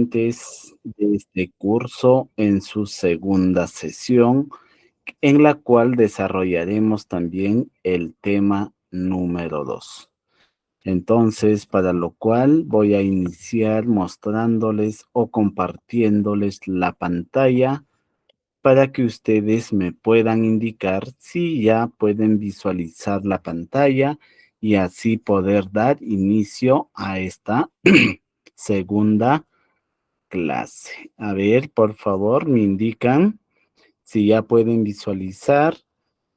De este curso en su segunda sesión, en la cual desarrollaremos también el tema número 2. Entonces, para lo cual voy a iniciar mostrándoles o compartiéndoles la pantalla para que ustedes me puedan indicar si ya pueden visualizar la pantalla y así poder dar inicio a esta segunda clase. A ver, por favor, me indican si ya pueden visualizar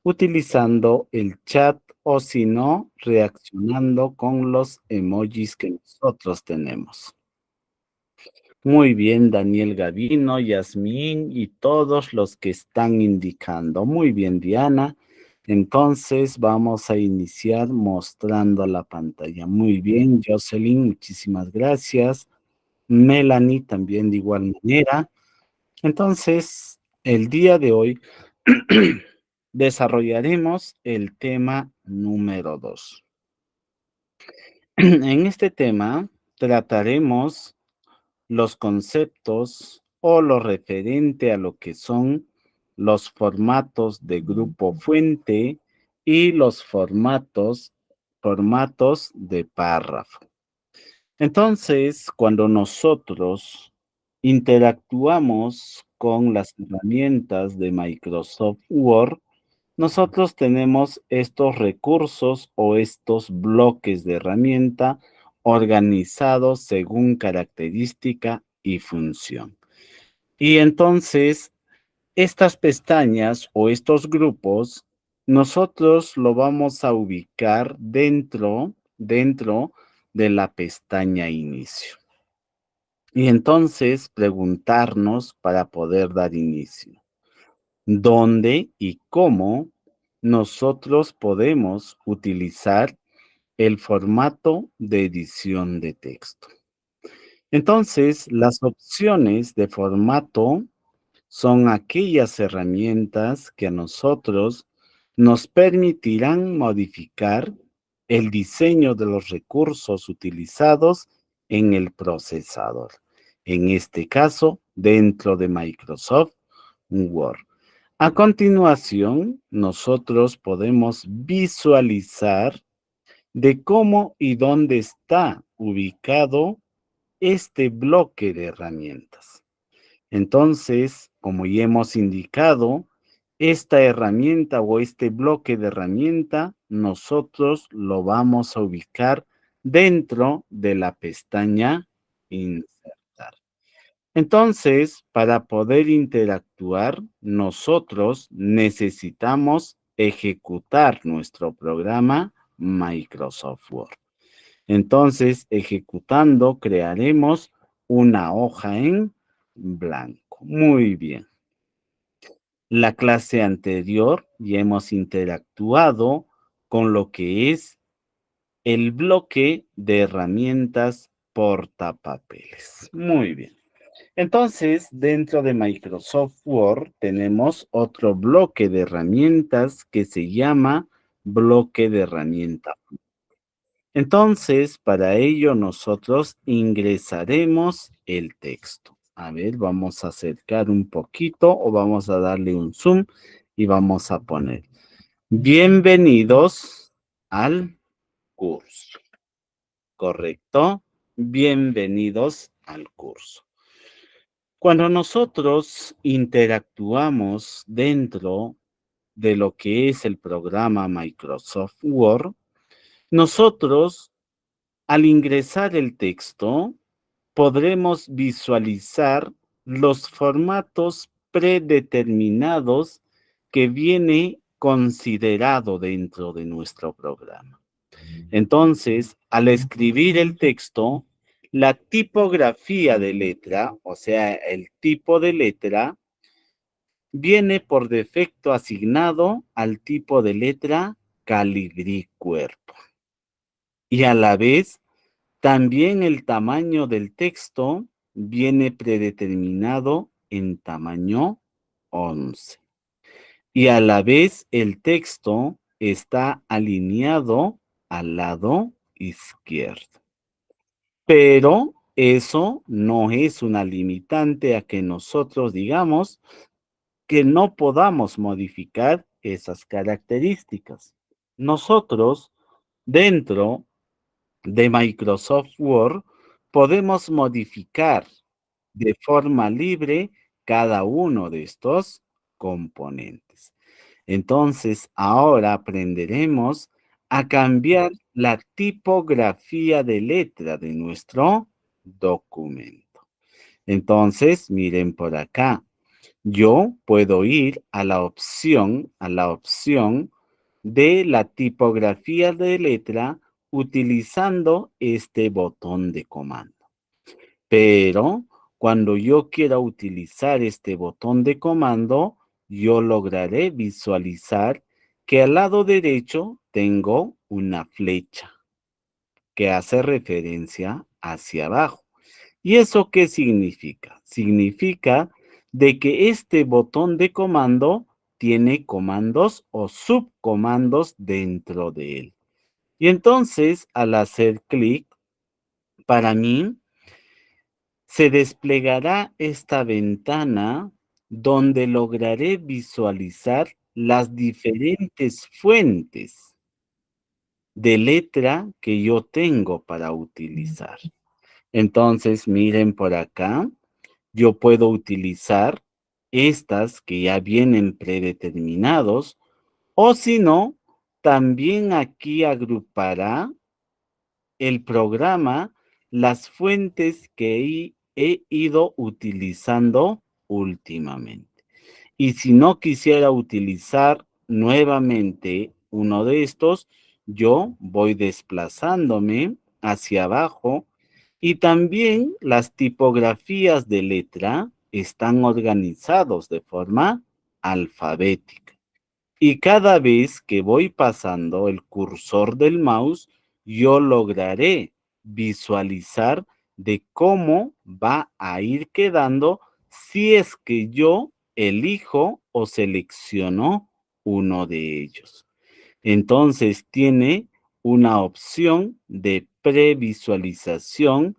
utilizando el chat o si no, reaccionando con los emojis que nosotros tenemos. Muy bien, Daniel Gavino, Yasmín y todos los que están indicando. Muy bien, Diana. Entonces vamos a iniciar mostrando la pantalla. Muy bien, Jocelyn, muchísimas gracias. Melanie también de igual manera. Entonces, el día de hoy desarrollaremos el tema número 2. En este tema trataremos los conceptos o lo referente a lo que son los formatos de grupo fuente y los formatos de párrafo. Entonces, cuando nosotros interactuamos con las herramientas de Microsoft Word, nosotros tenemos estos recursos o estos bloques de herramienta organizados según característica y función. Y entonces, estas pestañas o estos grupos, nosotros lo vamos a ubicar dentro de la pestaña inicio. Y entonces preguntarnos para poder dar inicio, ¿dónde y cómo nosotros podemos utilizar el formato de edición de texto? Entonces, las opciones de formato son aquellas herramientas que a nosotros nos permitirán modificar el diseño de los recursos utilizados en el procesador. En este caso, dentro de Microsoft Word. A continuación, nosotros podemos visualizar de cómo y dónde está ubicado este bloque de herramientas. Entonces, como ya hemos indicado, esta herramienta o este bloque de herramienta, nosotros lo vamos a ubicar dentro de la pestaña Insertar. Entonces, para poder interactuar, nosotros necesitamos ejecutar nuestro programa Microsoft Word. Entonces, ejecutando, crearemos una hoja en blanco. Muy bien. La clase anterior ya hemos interactuado con lo que es el bloque de herramientas portapapeles. Muy bien. Entonces, dentro de Microsoft Word tenemos otro bloque de herramientas que se llama bloque de herramienta. Entonces, para ello nosotros ingresaremos el texto. A ver, vamos a acercar un poquito o vamos a darle un zoom y vamos a poner bienvenidos al curso. ¿Correcto? Bienvenidos al curso. Cuando nosotros interactuamos dentro de lo que es el programa Microsoft Word, nosotros al ingresar el texto, podremos visualizar los formatos predeterminados que viene considerado dentro de nuestro programa. Entonces, al escribir el texto, la tipografía de letra, o sea, el tipo de letra, viene por defecto asignado al tipo de letra Calibri Cuerpo. Y a la vez, también el tamaño del texto viene predeterminado en tamaño 11. Y a la vez el texto está alineado al lado izquierdo. Pero eso no es una limitante a que nosotros digamos que no podamos modificar esas características. Nosotros, dentro de Microsoft Word, podemos modificar de forma libre cada uno de estos componentes. Entonces, ahora aprenderemos a cambiar la tipografía de letra de nuestro documento. Entonces, miren por acá. Yo puedo ir a la opción de la tipografía de letra utilizando este botón de comando. Pero cuando yo quiera utilizar este botón de comando, yo lograré visualizar que al lado derecho tengo una flecha que hace referencia hacia abajo. ¿Y eso qué significa? Significa de que este botón de comando tiene comandos o subcomandos dentro de él. Y entonces, al hacer clic, para mí, se desplegará esta ventana donde lograré visualizar las diferentes fuentes de letra que yo tengo para utilizar. Entonces, miren por acá, yo puedo utilizar estas que ya vienen predeterminados, o si no, también aquí agrupará el programa las fuentes que he ido utilizando últimamente. Y si no quisiera utilizar nuevamente uno de estos, yo voy desplazándome hacia abajo y también las tipografías de letra están organizados de forma alfabética. Y cada vez que voy pasando el cursor del mouse, yo lograré visualizar de cómo va a ir quedando si es que yo elijo o selecciono uno de ellos. Entonces tiene una opción de previsualización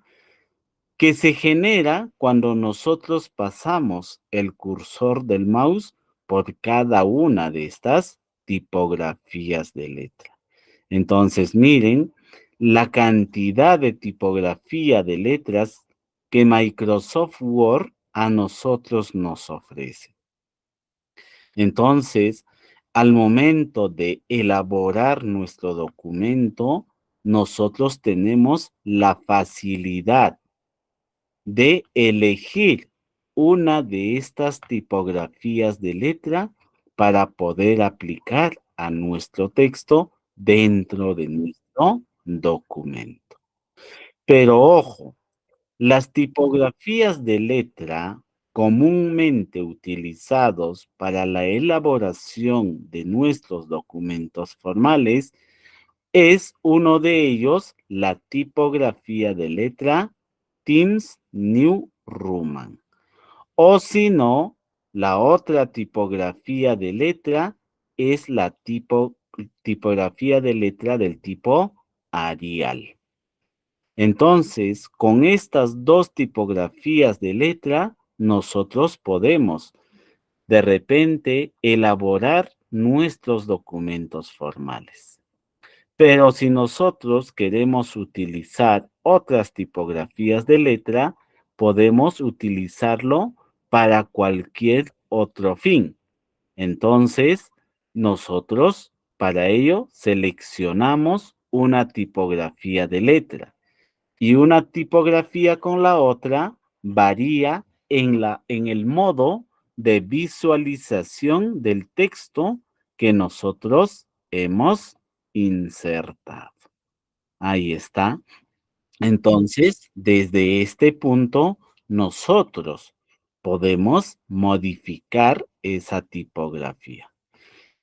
que se genera cuando nosotros pasamos el cursor del mouse por cada una de estas tipografías de letra. Entonces, miren la cantidad de tipografía de letras que Microsoft Word a nosotros nos ofrece. Entonces, al momento de elaborar nuestro documento, nosotros tenemos la facilidad de elegir una de estas tipografías de letra para poder aplicar a nuestro texto dentro de nuestro documento. Pero ojo, las tipografías de letra comúnmente utilizados para la elaboración de nuestros documentos formales es uno de ellos la tipografía de letra Times New Roman. O si no, la otra tipografía de letra es la tipografía de letra del tipo Arial. Entonces, con estas dos tipografías de letra, nosotros podemos de repente elaborar nuestros documentos formales. Pero si nosotros queremos utilizar otras tipografías de letra, podemos utilizarlo para cualquier otro fin. Entonces, nosotros para ello seleccionamos una tipografía de letra y una tipografía con la otra varía en el modo de visualización del texto que nosotros hemos insertado. Ahí está. Entonces, desde este punto, nosotros podemos modificar esa tipografía.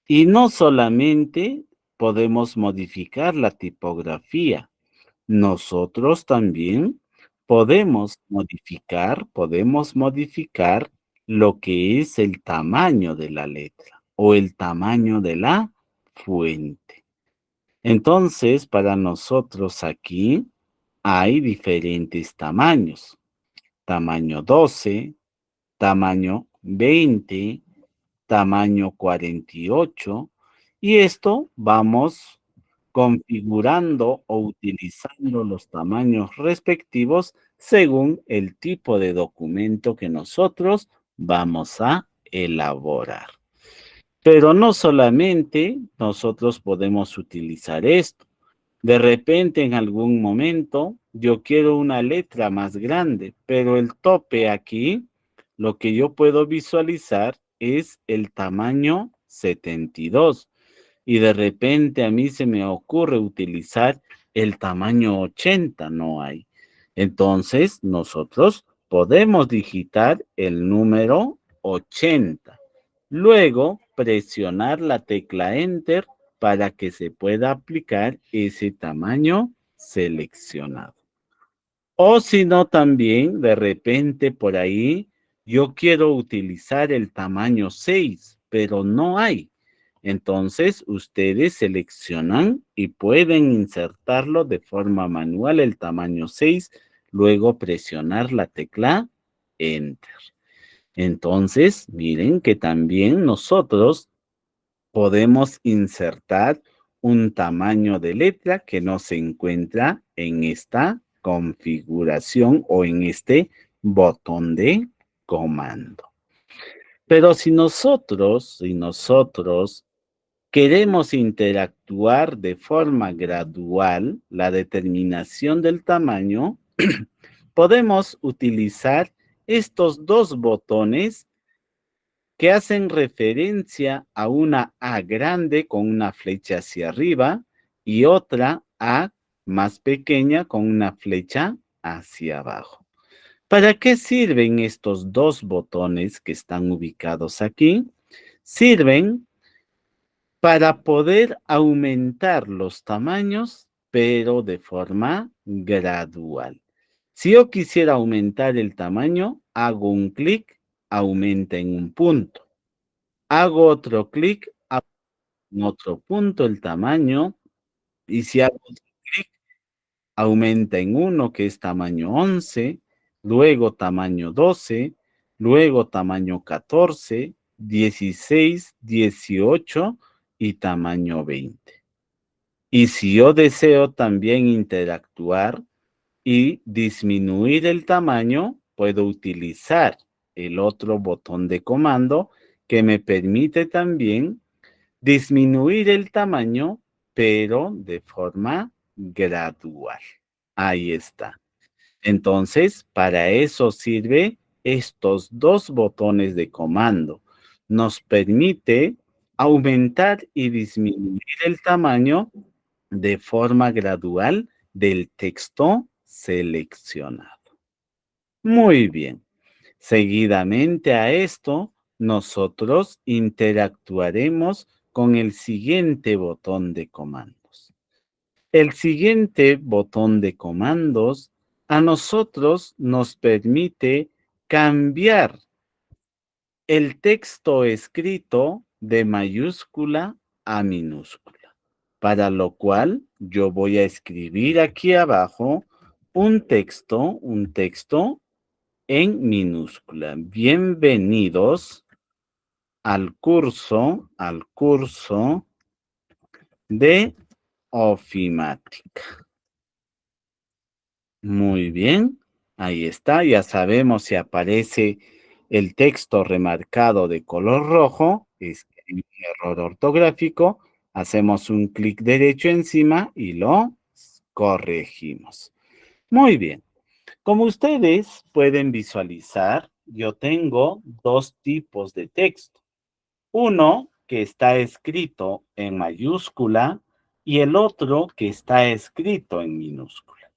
Y no solamente podemos modificar la tipografía, nosotros también podemos modificar lo que es el tamaño de la letra o el tamaño de la fuente. Entonces, para nosotros aquí, hay diferentes tamaños. Tamaño 12, tamaño 20, tamaño 48. Y esto vamos configurando o utilizando los tamaños respectivos según el tipo de documento que nosotros vamos a elaborar. Pero no solamente nosotros podemos utilizar esto. De repente, en algún momento, yo quiero una letra más grande, pero el tope aquí, lo que yo puedo visualizar es el tamaño 72. Y de repente a mí se me ocurre utilizar el tamaño 80, no hay. Entonces, nosotros podemos digitar el número 80. Luego, presionar la tecla Enter para que se pueda aplicar ese tamaño seleccionado. O si no, también de repente por ahí yo quiero utilizar el tamaño 6, pero no hay. Entonces ustedes seleccionan y pueden insertarlo de forma manual el tamaño 6, luego presionar la tecla Enter. Entonces, miren que también nosotros podemos insertar un tamaño de letra que no se encuentra en esta configuración o en este botón de comando. Pero si nosotros queremos interactuar de forma gradual la determinación del tamaño, podemos utilizar estos dos botones que hacen referencia a una A grande con una flecha hacia arriba y otra A más pequeña con una flecha hacia abajo. ¿Para qué sirven estos dos botones que están ubicados aquí? Sirven para poder aumentar los tamaños, pero de forma gradual. Si yo quisiera aumentar el tamaño, hago un clic, aumenta en un punto. Hago otro clic, en otro punto el tamaño, y si hago otro clic, aumenta en uno que es tamaño 11, luego tamaño 12, luego tamaño 14, 16, 18 y tamaño 20. Y si yo deseo también interactuar y disminuir el tamaño, puedo utilizar el otro botón de comando que me permite también disminuir el tamaño, pero de forma gradual. Ahí está. Entonces, para eso sirve estos dos botones de comando. Nos permite aumentar y disminuir el tamaño de forma gradual del texto seleccionado. Muy bien. Seguidamente a esto, nosotros interactuaremos con el siguiente botón de comandos. El siguiente botón de comandos a nosotros nos permite cambiar el texto escrito de mayúscula a minúscula, para lo cual yo voy a escribir aquí abajo un texto en minúscula. Bienvenidos al curso de ofimática. Muy bien, ahí está. Ya sabemos si aparece el texto remarcado de color rojo, es un error ortográfico. Hacemos un clic derecho encima y lo corregimos. Muy bien. Como ustedes pueden visualizar, yo tengo dos tipos de texto. Uno que está escrito en mayúscula y el otro que está escrito en minúscula.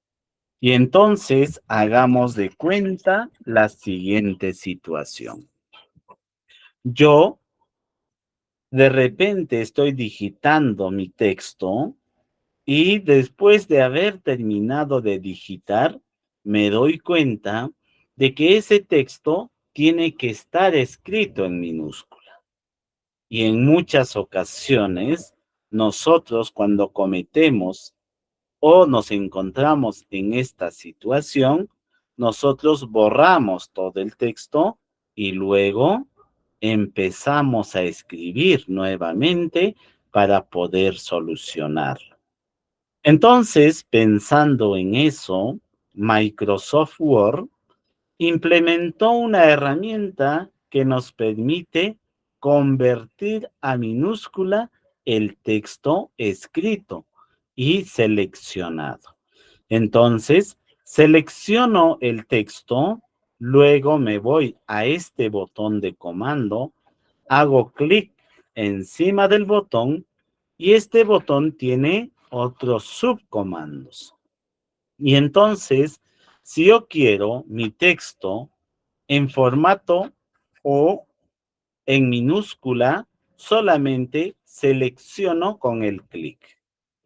Y entonces hagamos de cuenta la siguiente situación. Yo de repente estoy digitando mi texto y después de haber terminado de digitar, me doy cuenta de que ese texto tiene que estar escrito en minúscula. Y en muchas ocasiones, nosotros cuando cometemos o nos encontramos en esta situación, nosotros borramos todo el texto y luego empezamos a escribir nuevamente para poder solucionarlo. Entonces, pensando en eso, Microsoft Word implementó una herramienta que nos permite convertir a minúscula el texto escrito y seleccionado. Entonces, selecciono el texto, luego me voy a este botón de comando, hago clic encima del botón y este botón tiene otros subcomandos. Y entonces, si yo quiero mi texto en formato o en minúscula, solamente selecciono con el clic.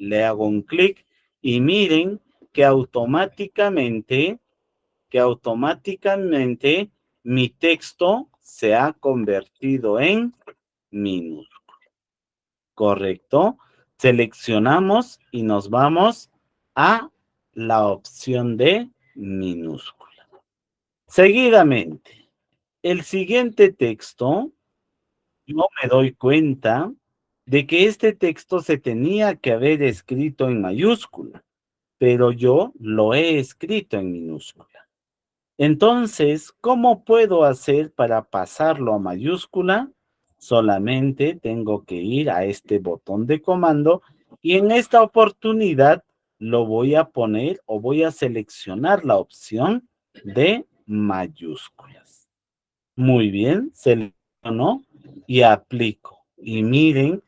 Le hago un clic y miren que automáticamente mi texto se ha convertido en minúscula. ¿Correcto? Seleccionamos y nos vamos a la opción de minúscula. Seguidamente, el siguiente texto, yo me doy cuenta de que este texto se tenía que haber escrito en mayúscula, pero yo lo he escrito en minúscula. Entonces, ¿cómo puedo hacer para pasarlo a mayúscula? Solamente tengo que ir a este botón de comando y en esta oportunidad lo voy a poner o voy a seleccionar la opción de mayúsculas. Muy bien, selecciono y aplico. Y miren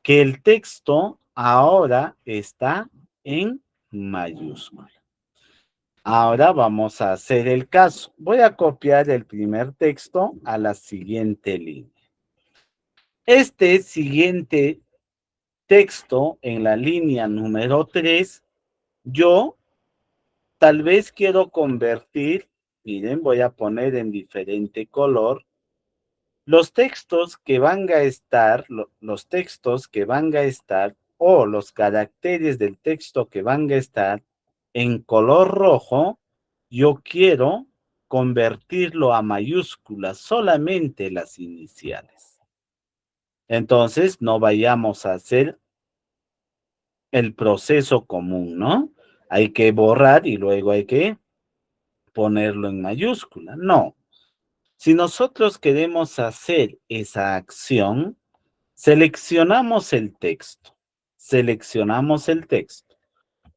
que el texto ahora está en mayúscula. Ahora vamos a hacer el caso. Voy a copiar el primer texto a la siguiente línea. Este siguiente texto en la línea número 3, yo tal vez quiero convertir, miren, voy a poner en diferente color, los textos que van a estar, o los caracteres del texto que van a estar en color rojo, yo quiero convertirlo a mayúsculas, solamente las iniciales. Entonces, no vayamos a hacer el proceso común, ¿no? Hay que borrar y luego hay que ponerlo en mayúscula. No. Si nosotros queremos hacer esa acción, seleccionamos el texto.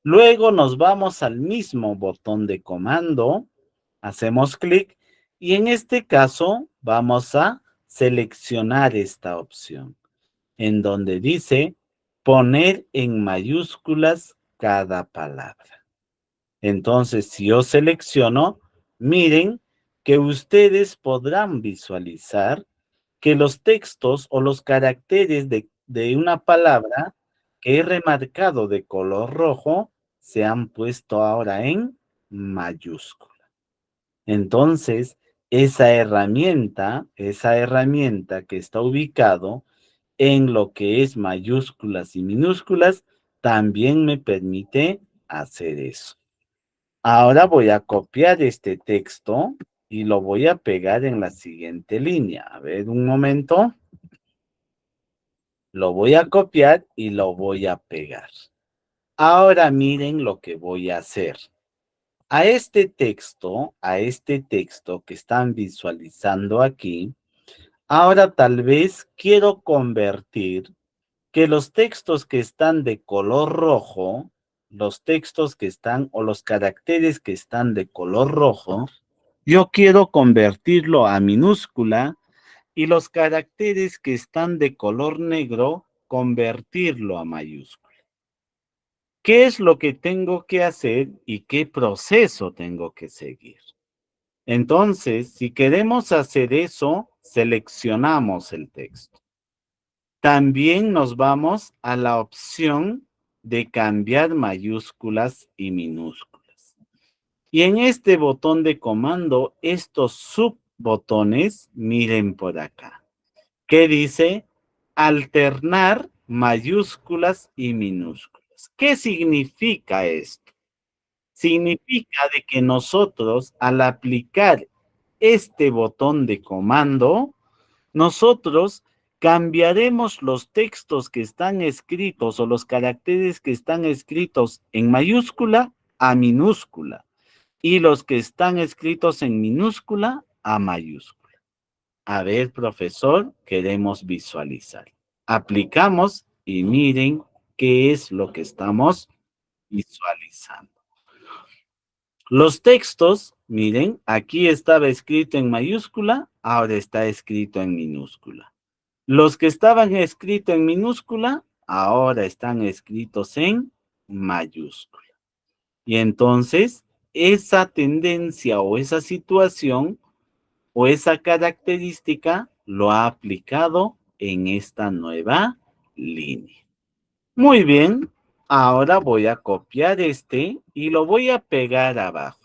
Luego nos vamos al mismo botón de comando, hacemos clic y en este caso vamos a seleccionar esta opción en donde dice poner en mayúsculas cada palabra. Entonces, si yo selecciono, miren que ustedes podrán visualizar que los textos o los caracteres de una palabra que he remarcado de color rojo se han puesto ahora en mayúscula. Entonces, esa herramienta que está ubicado en lo que es mayúsculas y minúsculas, también me permite hacer eso. Ahora voy a copiar este texto y lo voy a pegar en la siguiente línea. A ver, un momento. Lo voy a copiar y lo voy a pegar. Ahora miren lo que voy a hacer. A este texto que están visualizando aquí, ahora tal vez quiero convertir que los textos que están de color rojo, los textos que están o los caracteres que están de color rojo, yo quiero convertirlo a minúscula y los caracteres que están de color negro, convertirlo a mayúscula. ¿Qué es lo que tengo que hacer y qué proceso tengo que seguir? Entonces, si queremos hacer eso, seleccionamos el texto. También nos vamos a la opción de cambiar mayúsculas y minúsculas. Y en este botón de comando, estos subbotones, miren por acá, que dice alternar mayúsculas y minúsculas. letras. ¿Qué significa esto? Significa de que nosotros, al aplicar este botón de comando, nosotros cambiaremos los textos que están escritos o los caracteres que están escritos en mayúscula a minúscula y los que están escritos en minúscula a mayúscula. A ver, profesor, queremos visualizar. Aplicamos y miren qué es lo que estamos visualizando. Los textos, miren, aquí estaba escrito en mayúscula, ahora está escrito en minúscula. Los que estaban escritos en minúscula, ahora están escritos en mayúscula. Y entonces, esa tendencia o esa situación o esa característica lo ha aplicado en esta nueva línea. Muy bien, ahora voy a copiar este y lo voy a pegar abajo.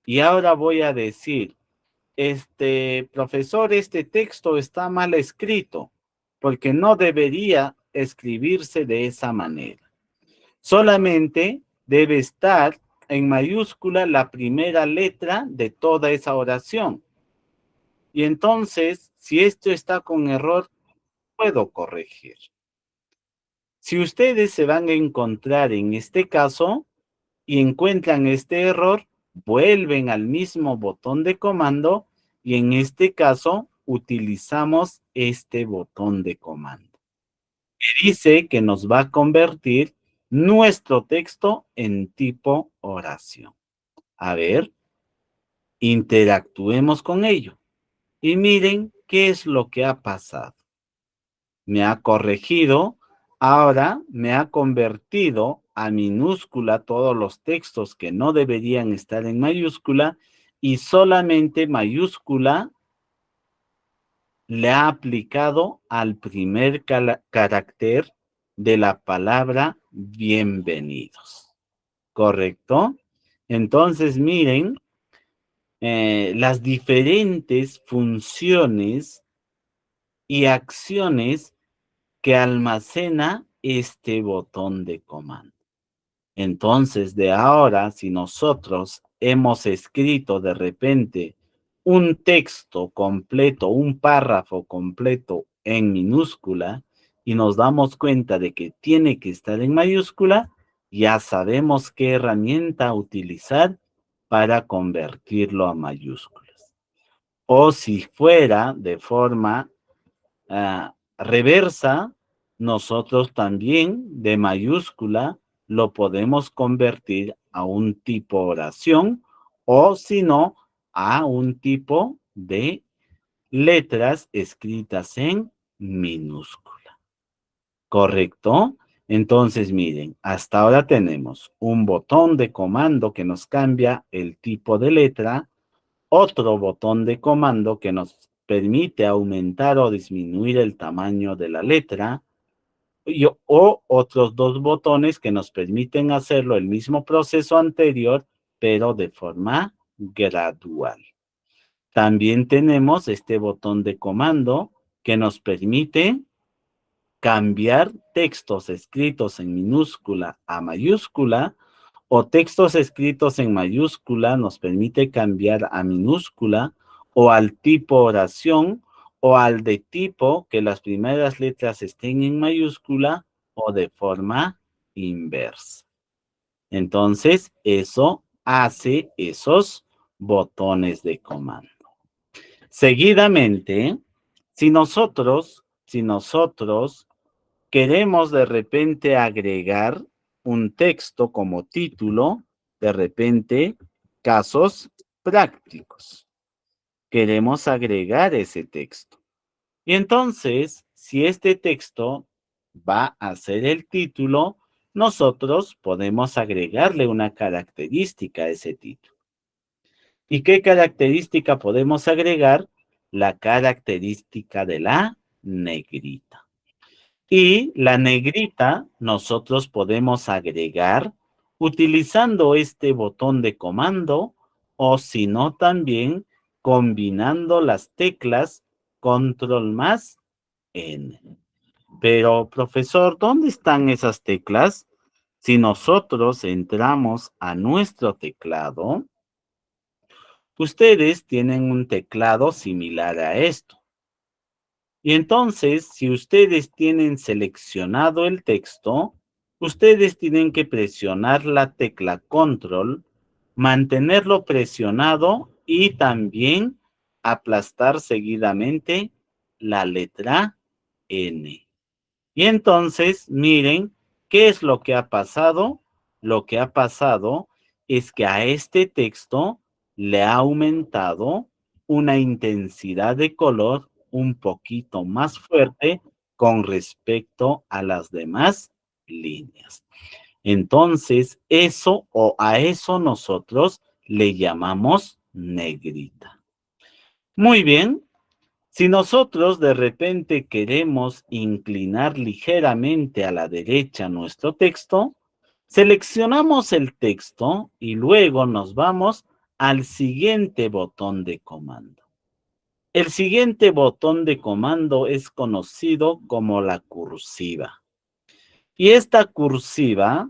Y ahora voy a decir, profesor, este texto está mal escrito, porque no debería escribirse de esa manera. Solamente debe estar en mayúscula la primera letra de toda esa oración. Y entonces, si esto está con error, puedo corregir. Si ustedes se van a encontrar en este caso y encuentran este error, vuelven al mismo botón de comando y en este caso utilizamos este botón de comando. Que dice que nos va a convertir nuestro texto en tipo oración. A ver, interactuemos con ello. Y miren qué es lo que ha pasado. Me ha corregido, ahora me ha convertido a minúscula todos los textos que no deberían estar en mayúscula y solamente mayúscula le ha aplicado al primer carácter de la palabra bienvenidos. ¿Correcto? Entonces, miren las diferentes funciones y acciones que almacena este botón de comando. Entonces, de ahora, si nosotros hemos escrito de repente un texto completo, un párrafo completo en minúscula y nos damos cuenta de que tiene que estar en mayúscula, ya sabemos qué herramienta utilizar para convertirlo a mayúsculas. O si fuera de forma reversa, nosotros también de mayúscula lo podemos convertir a un tipo oración o si no, a un tipo de letras escritas en minúscula. ¿Correcto? Entonces, miren, hasta ahora tenemos un botón de comando que nos cambia el tipo de letra, otro botón de comando que nos permite aumentar o disminuir el tamaño de la letra, o otros dos botones que nos permiten hacerlo el mismo proceso anterior, pero de forma gradual. También tenemos este botón de comando que nos permite cambiar textos escritos en minúscula a mayúscula o textos escritos en mayúscula nos permite cambiar a minúscula o al tipo oración o al de tipo que las primeras letras estén en mayúscula o de forma inversa. Entonces, eso hace esos botones de comando. Seguidamente, si nosotros queremos de repente agregar un texto como título, de repente, casos prácticos. Queremos agregar ese texto. Y entonces, si este texto va a ser el título, nosotros podemos agregarle una característica a ese título. ¿Y qué característica podemos agregar? La característica de la negrita. Y la negrita nosotros podemos agregar utilizando este botón de comando o si no también combinando las teclas control más N. Pero profesor, ¿dónde están esas teclas? Si nosotros entramos a nuestro teclado, ustedes tienen un teclado similar a esto. Y entonces, si ustedes tienen seleccionado el texto, ustedes tienen que presionar la tecla control, mantenerlo presionado y también aplastar seguidamente la letra N. Y entonces, miren, ¿qué es lo que ha pasado? Lo que ha pasado es que a este texto le ha aumentado una intensidad de color un poquito más fuerte con respecto a las demás líneas. Entonces, eso o a eso nosotros le llamamos negrita. Muy bien, si nosotros de repente queremos inclinar ligeramente a la derecha nuestro texto, seleccionamos el texto y luego nos vamos al siguiente botón de comando. El siguiente botón de comando es conocido como la cursiva. Y esta cursiva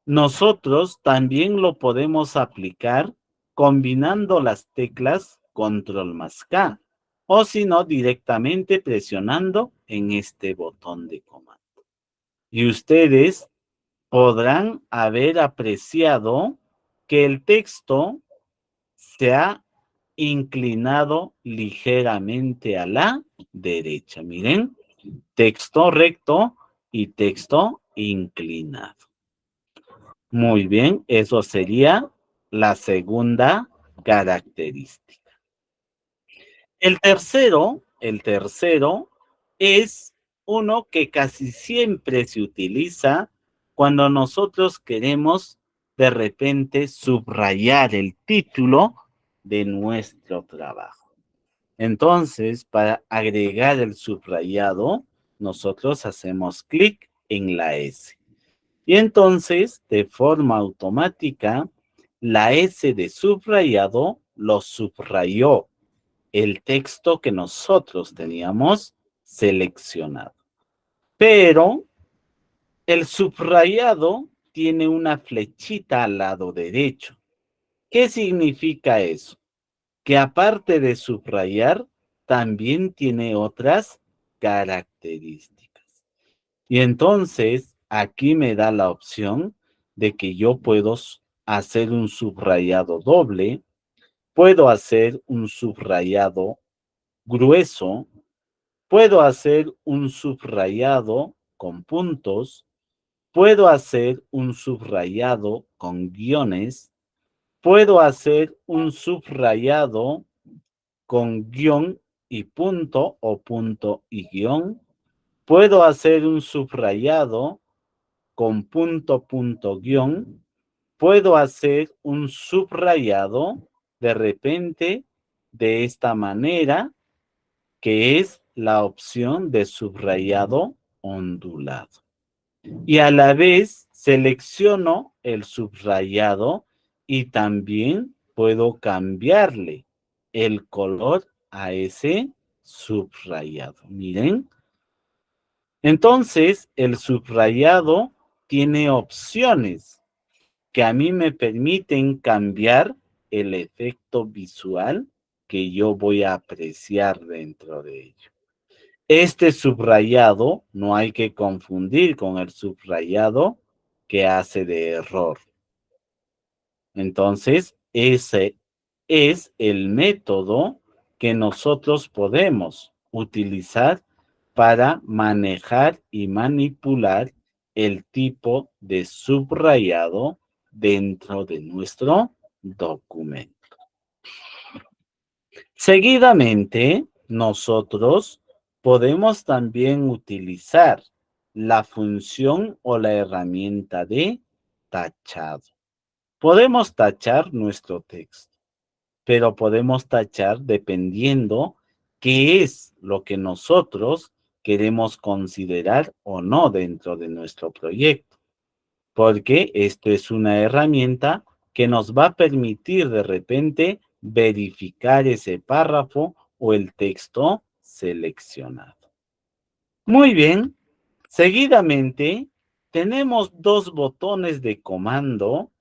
nosotros también lo podemos aplicar combinando las teclas control más K o si no directamente presionando en este botón de comando. Y ustedes podrán haber apreciado que el texto se ha inclinado ligeramente a la derecha. Miren, texto recto y texto inclinado. Muy bien, eso sería la segunda característica. El tercero es uno que casi siempre se utiliza cuando nosotros queremos de repente subrayar el título de nuestro trabajo. Entonces, para agregar el subrayado, nosotros hacemos clic en la S. Y entonces, de forma automática, la S de subrayado lo subrayó el texto que nosotros teníamos seleccionado. Pero el subrayado tiene una flechita al lado derecho. ¿Qué significa eso? Que aparte de subrayar, también tiene otras características. Y entonces aquí me da la opción de que yo puedo hacer un subrayado doble, puedo hacer un subrayado grueso, puedo hacer un subrayado con puntos, puedo hacer un subrayado con guiones, puedo hacer un subrayado con guión y punto o punto y guión, puedo hacer un subrayado con punto, punto, guión, puedo hacer un subrayado de repente de esta manera, que es la opción de subrayado ondulado. Y a la vez selecciono el subrayado y también puedo cambiarle el color a ese subrayado. Miren. Entonces, el subrayado tiene opciones que a mí me permiten cambiar el efecto visual que yo voy a apreciar dentro de ello. Este subrayado no hay que confundir con el subrayado que hace de error. Entonces, ese es el método que nosotros podemos utilizar para manejar y manipular el tipo de subrayado dentro de nuestro documento. Seguidamente, nosotros podemos también utilizar la función o la herramienta de tachado. Podemos tachar nuestro texto, pero podemos tachar dependiendo qué es lo que nosotros queremos considerar o no dentro de nuestro proyecto, porque esto es una herramienta que nos va a permitir de repente verificar ese párrafo o el texto seleccionado. Muy bien, seguidamente tenemos dos botones de comando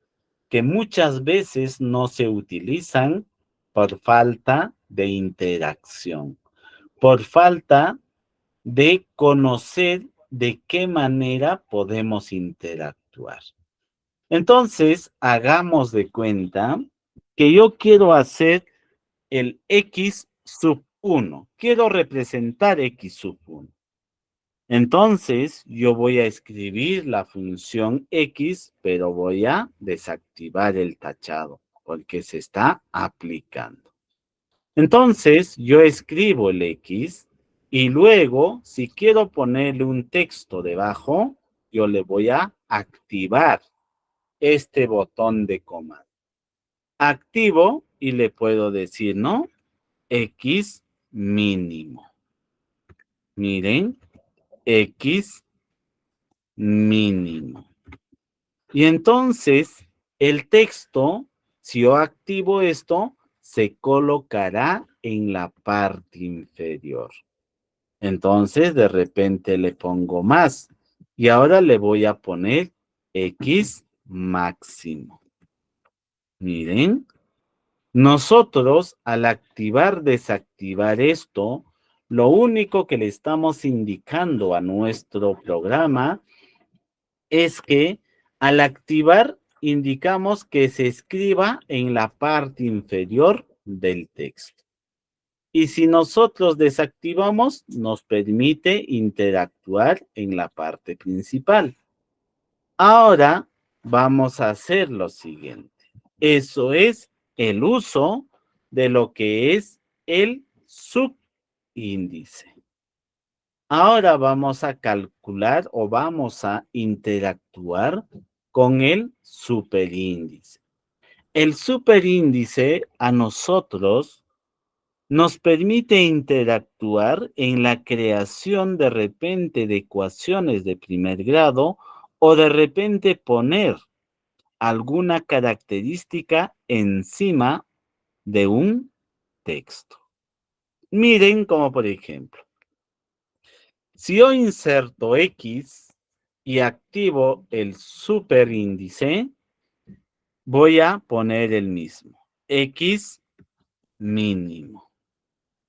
que muchas veces no se utilizan por falta de interacción, por falta de conocer de qué manera podemos interactuar. Entonces, hagamos de cuenta que yo quiero hacer el x sub 1. Quiero representar x sub 1. Entonces, yo voy a escribir la función x, pero voy a desactivar el tachado porque se está aplicando. Entonces, yo escribo el x y luego, si quiero ponerle un texto debajo, yo le voy a activar este botón de comando. Activo y le puedo decir, ¿no? X mínimo. Miren, X mínimo. Y entonces, el texto, si yo activo esto, se colocará en la parte inferior. Entonces, de repente le pongo más. Y ahora le voy a poner X máximo. Miren, nosotros al activar, desactivar esto, lo único que le estamos indicando a nuestro programa es que al activar indicamos que se escriba en la parte inferior del texto. Y si nosotros desactivamos, nos permite interactuar en la parte principal. Ahora vamos a hacer lo siguiente. Eso es el uso de lo que es el subíndice. Ahora vamos a calcular o vamos a interactuar con el superíndice. El superíndice a nosotros nos permite interactuar en la creación de repente de ecuaciones de primer grado o de repente poner alguna característica encima de un texto. Miren como por ejemplo, si yo inserto X y activo el superíndice, voy a poner el mismo, X mínimo.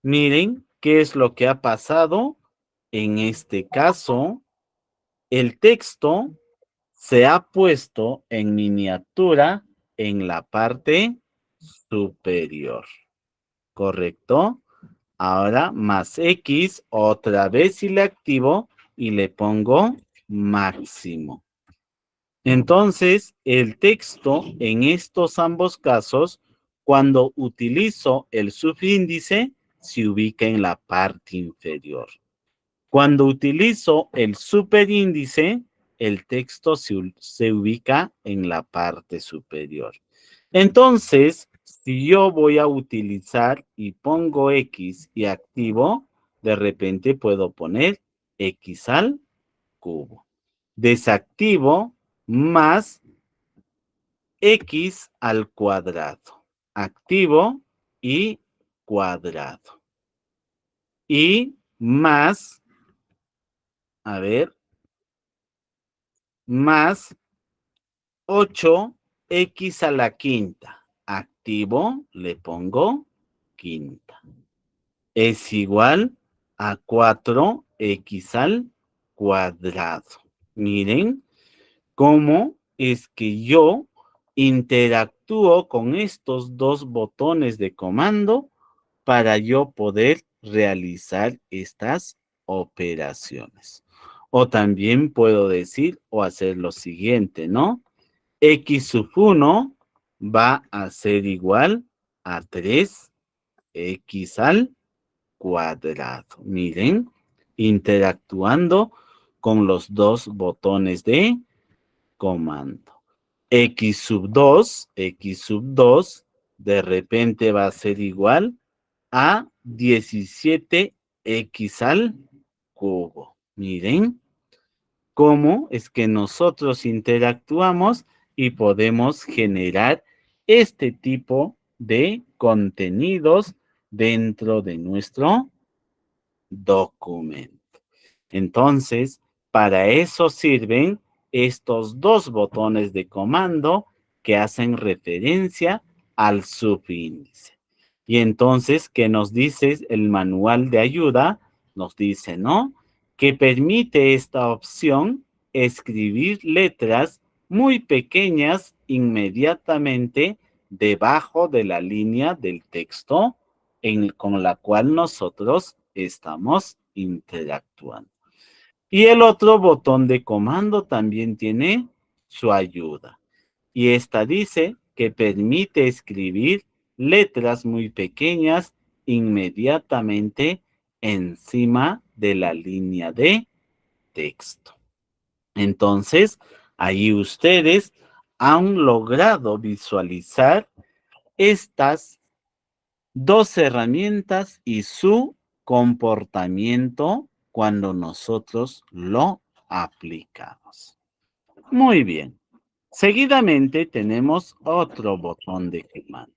Miren qué es lo que ha pasado. En este caso, el texto se ha puesto en miniatura en la parte superior. ¿Correcto? Ahora más X, otra vez si le activo y le pongo máximo. Entonces, el texto en estos ambos casos, cuando utilizo el subíndice, se ubica en la parte inferior. Cuando utilizo el superíndice, el texto se ubica en la parte superior. Entonces, si yo voy a utilizar y pongo X y activo, de repente puedo poner X al cubo. Desactivo más X al cuadrado. Activo y cuadrado. Y más, a ver, más 8x a la quinta. Activo, le pongo quinta. Es igual a 4x al cuadrado. Miren cómo es que yo interactúo con estos dos botones de comando para yo poder realizar estas operaciones. O también puedo decir o hacer lo siguiente, ¿no? X sub 1 va a ser igual a 3x al cuadrado. Miren, interactuando con los dos botones de comando. X sub 2, de repente va a ser igual a 17x al cubo. Miren cómo es que nosotros interactuamos y podemos generar este tipo de contenidos dentro de nuestro documento. Entonces, para eso sirven estos dos botones de comando que hacen referencia al subíndice. Y entonces, ¿qué nos dice el manual de ayuda? Nos dice, ¿no? Que permite esta opción escribir letras muy pequeñas inmediatamente debajo de la línea del texto con la cual nosotros estamos interactuando. Y el otro botón de comando también tiene su ayuda. Y esta dice que permite escribir letras muy pequeñas inmediatamente encima de la línea de texto. Entonces, ahí ustedes han logrado visualizar estas dos herramientas y su comportamiento cuando nosotros lo aplicamos. Muy bien. Seguidamente tenemos otro botón de comando.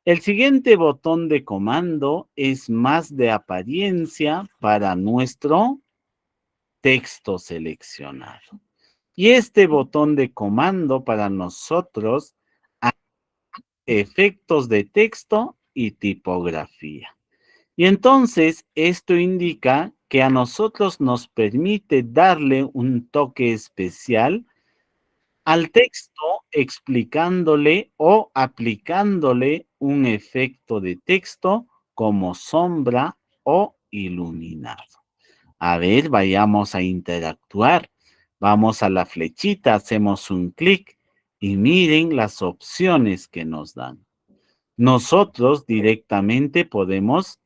El siguiente botón de comando es más de apariencia para nuestro texto seleccionado. Y este botón de comando para nosotros hay efectos de texto y tipografía. Y entonces esto indica que a nosotros nos permite darle un toque especial al texto explicándole o aplicándole un efecto de texto como sombra o iluminado. A ver, vayamos a interactuar. Vamos a la flechita, hacemos un clic y miren las opciones que nos dan. Nosotros directamente podemos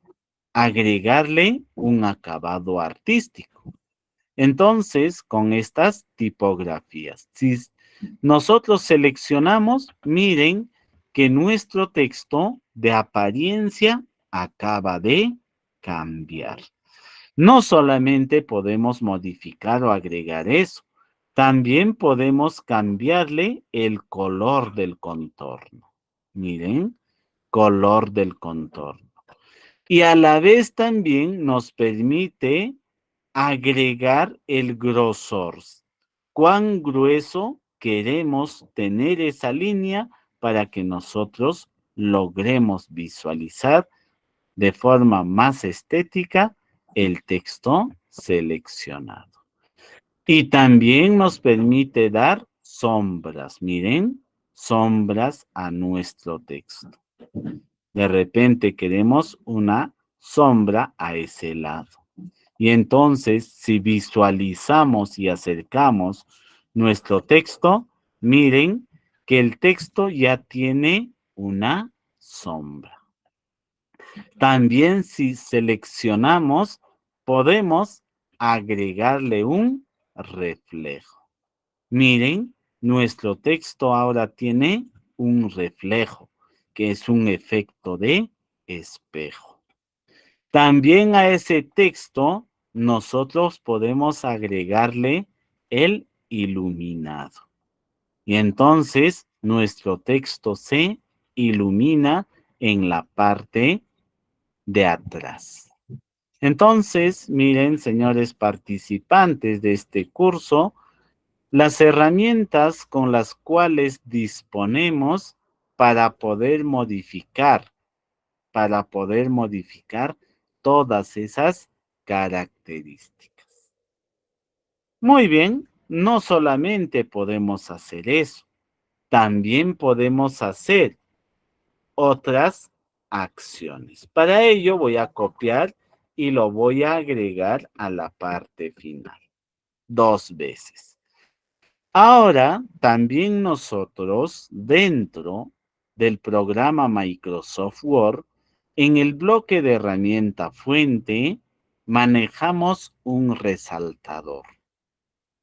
agregarle un acabado artístico. Entonces, con estas tipografías, si nosotros seleccionamos, miren que nuestro texto de apariencia acaba de cambiar. No solamente podemos modificar o agregar eso, también podemos cambiarle el color del contorno. Miren, color del contorno. Y a la vez también nos permite agregar el grosor. ¿Cuán grueso queremos tener esa línea para que nosotros logremos visualizar de forma más estética el texto seleccionado? Y también nos permite dar sombras, miren, sombras a nuestro texto. De repente queremos una sombra a ese lado. Y entonces, si visualizamos y acercamos nuestro texto, miren que el texto ya tiene una sombra. También si seleccionamos, podemos agregarle un reflejo. Miren, nuestro texto ahora tiene un reflejo, que es un efecto de espejo. También a ese texto nosotros podemos agregarle el iluminado. Y entonces nuestro texto se ilumina en la parte de atrás. Entonces, miren, señores participantes de este curso, las herramientas con las cuales disponemos para poder modificar todas esas características. Muy bien, no solamente podemos hacer eso, también podemos hacer otras acciones. Para ello voy a copiar y lo voy a agregar a la parte final, 2 veces. Ahora, también nosotros, dentro del programa Microsoft Word, en el bloque de herramienta fuente, manejamos un resaltador.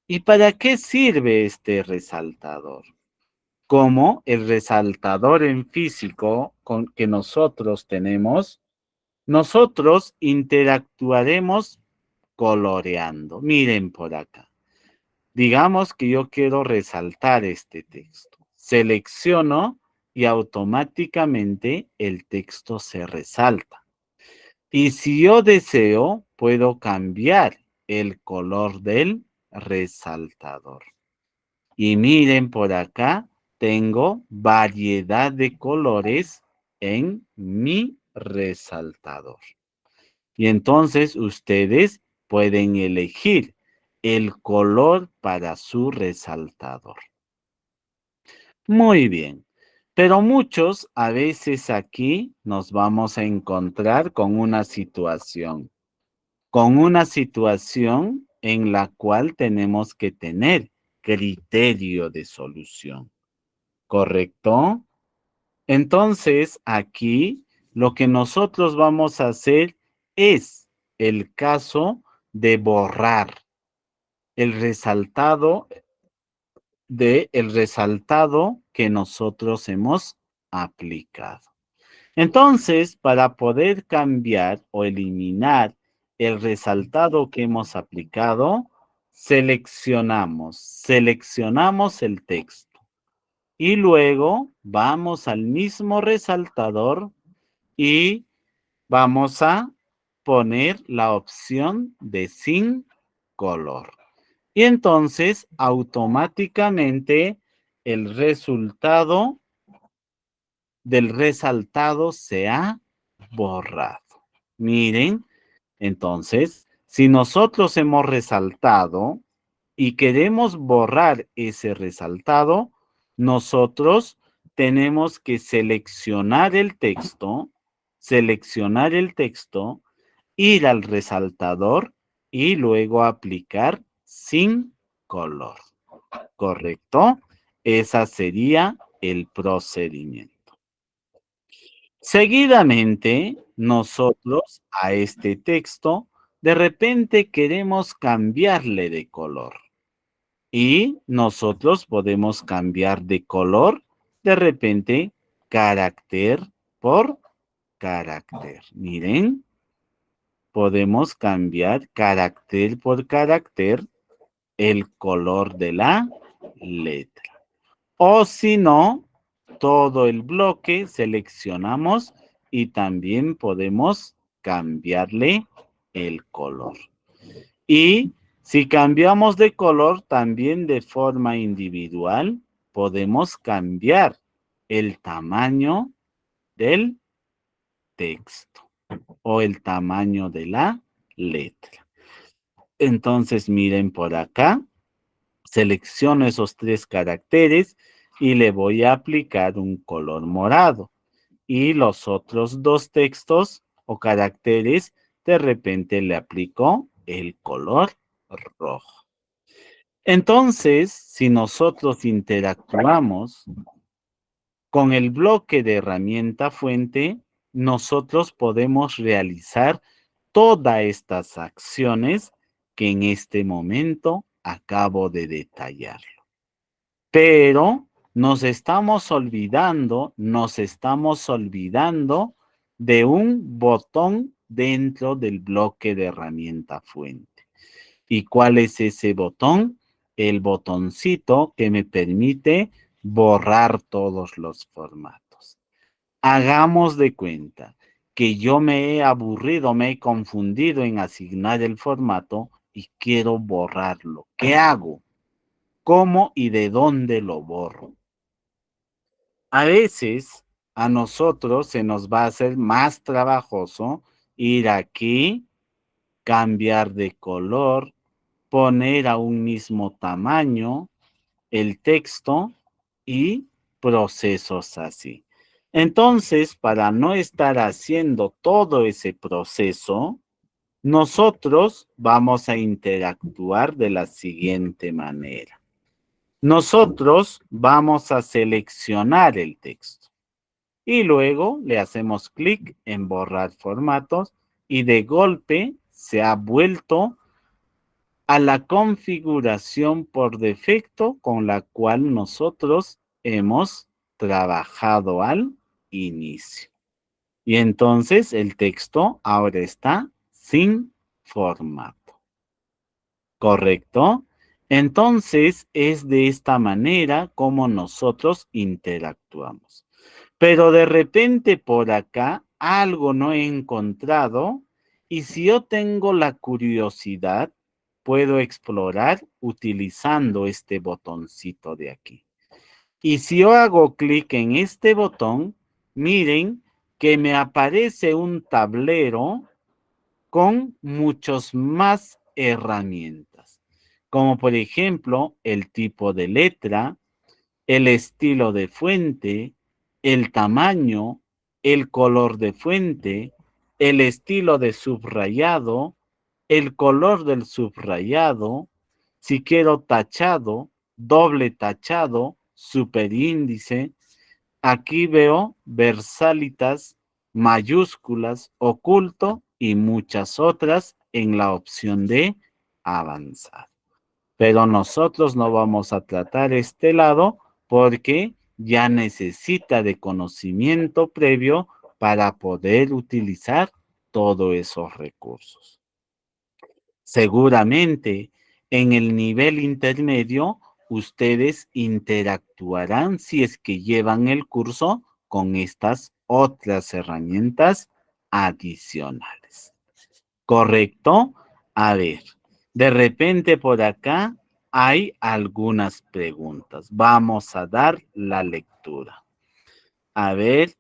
¿Y para qué sirve este resaltador? Como el resaltador en físico que nosotros tenemos, nosotros interactuaremos coloreando. Miren por acá. Digamos que yo quiero resaltar este texto. Selecciono y automáticamente el texto se resalta. Y si yo deseo, puedo cambiar el color del resaltador. Y miren por acá, tengo variedad de colores en mi resaltador. Y entonces ustedes pueden elegir el color para su resaltador. Muy bien. Pero muchos a veces aquí nos vamos a encontrar con una situación en la cual tenemos que tener criterio de solución, ¿correcto? Entonces, aquí lo que nosotros vamos a hacer es el caso de borrar el resaltado el resaltado que nosotros hemos aplicado. Entonces, para poder cambiar o eliminar el resaltado que hemos aplicado, seleccionamos el texto y luego vamos al mismo resaltador y vamos a poner la opción de sin color. Y entonces automáticamente el resultado del resaltado se ha borrado. Miren, entonces, si nosotros hemos resaltado y queremos borrar ese resaltado, nosotros tenemos que seleccionar el texto, ir al resaltador y luego aplicar sin color. ¿Correcto? Ese sería el procedimiento. Seguidamente, nosotros a este texto de repente queremos cambiarle de color y nosotros podemos cambiar de color de repente carácter por carácter. Miren, podemos cambiar carácter por carácter el color de la letra. O si no, todo el bloque seleccionamos y también podemos cambiarle el color. Y si cambiamos de color también de forma individual, podemos cambiar el tamaño del texto o el tamaño de la letra. Entonces miren por acá, selecciono esos 3 caracteres y le voy a aplicar un color morado. Y los otros 2 textos o caracteres, de repente le aplico el color rojo. Entonces, si nosotros interactuamos con el bloque de herramienta fuente, nosotros podemos realizar todas estas acciones que en este momento acabo de detallar. Pero nos estamos olvidando de un botón dentro del bloque de herramienta fuente. ¿Y cuál es ese botón? El botoncito que me permite borrar todos los formatos. Hagamos de cuenta que yo me he aburrido, me he confundido en asignar el formato y quiero borrarlo. ¿Qué hago? ¿Cómo y de dónde lo borro? A veces a nosotros se nos va a hacer más trabajoso ir aquí, cambiar de color, poner a un mismo tamaño el texto y procesos así. Entonces, para no estar haciendo todo ese proceso, nosotros vamos a interactuar de la siguiente manera. Nosotros vamos a seleccionar el texto y luego le hacemos clic en borrar formatos y de golpe se ha vuelto a la configuración por defecto con la cual nosotros hemos trabajado al inicio. Y entonces el texto ahora está sin formato. ¿Correcto? Entonces es de esta manera como nosotros interactuamos. Pero de repente por acá algo no he encontrado y si yo tengo la curiosidad, puedo explorar utilizando este botoncito de aquí. Y si yo hago clic en este botón, miren que me aparece un tablero con muchos más herramientas, como por ejemplo el tipo de letra, el estilo de fuente, el tamaño, el color de fuente, el estilo de subrayado, el color del subrayado, si quiero tachado, doble tachado, superíndice. Aquí veo versalitas, mayúsculas, oculto y muchas otras en la opción de avanzar. Pero nosotros no vamos a tratar este lado porque ya necesita de conocimiento previo para poder utilizar todos esos recursos. Seguramente en el nivel intermedio ustedes interactuarán si es que llevan el curso con estas otras herramientas adicionales. ¿Correcto? A ver, de repente por acá hay algunas preguntas. Vamos a dar la lectura. A ver,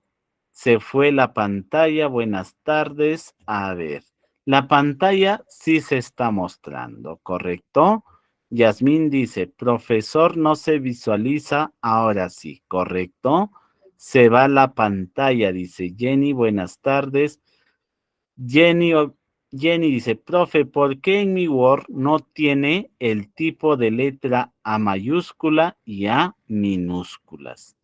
se fue la pantalla. Buenas tardes. A ver, la pantalla sí se está mostrando, ¿correcto? Yasmín dice, profesor, no se visualiza, ahora sí, ¿correcto? Se va la pantalla, dice Jenny, buenas tardes. Jenny dice, profe, ¿por qué en mi Word no tiene el tipo de letra A mayúscula y A minúsculas?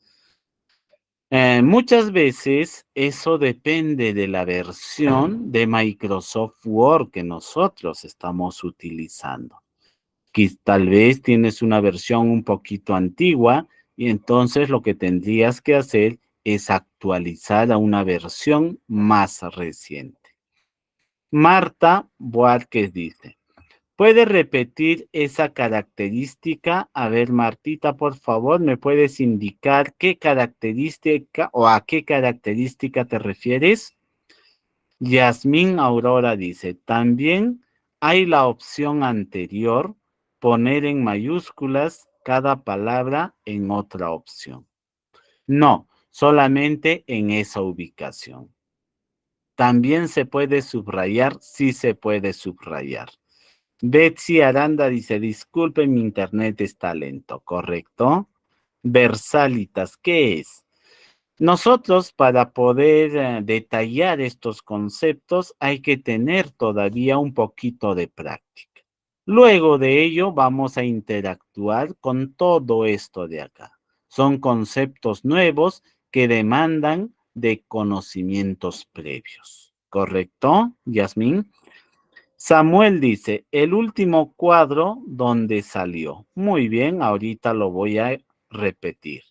Muchas veces eso depende de la versión de Microsoft Word que nosotros estamos utilizando. Tal vez tienes una versión un poquito antigua y entonces lo que tendrías que hacer es actualizar a una versión más reciente. Marta Boárquez dice, ¿puede repetir esa característica? A ver, Martita, por favor, ¿me puedes indicar qué característica o a qué característica te refieres? Yasmín Aurora dice, también hay la opción anterior, poner en mayúsculas cada palabra en otra opción. No, solamente en esa ubicación. También se puede subrayar, sí se puede subrayar. Betsy Aranda dice, disculpe, mi internet está lento, ¿correcto? Versalitas, ¿qué es? Nosotros para poder detallar estos conceptos hay que tener todavía un poquito de práctica. Luego de ello vamos a interactuar con todo esto de acá. Son conceptos nuevos que demandan de conocimientos previos. ¿Correcto, Yasmín? Samuel dice, el último cuadro donde salió. Muy bien, ahorita lo voy a repetir.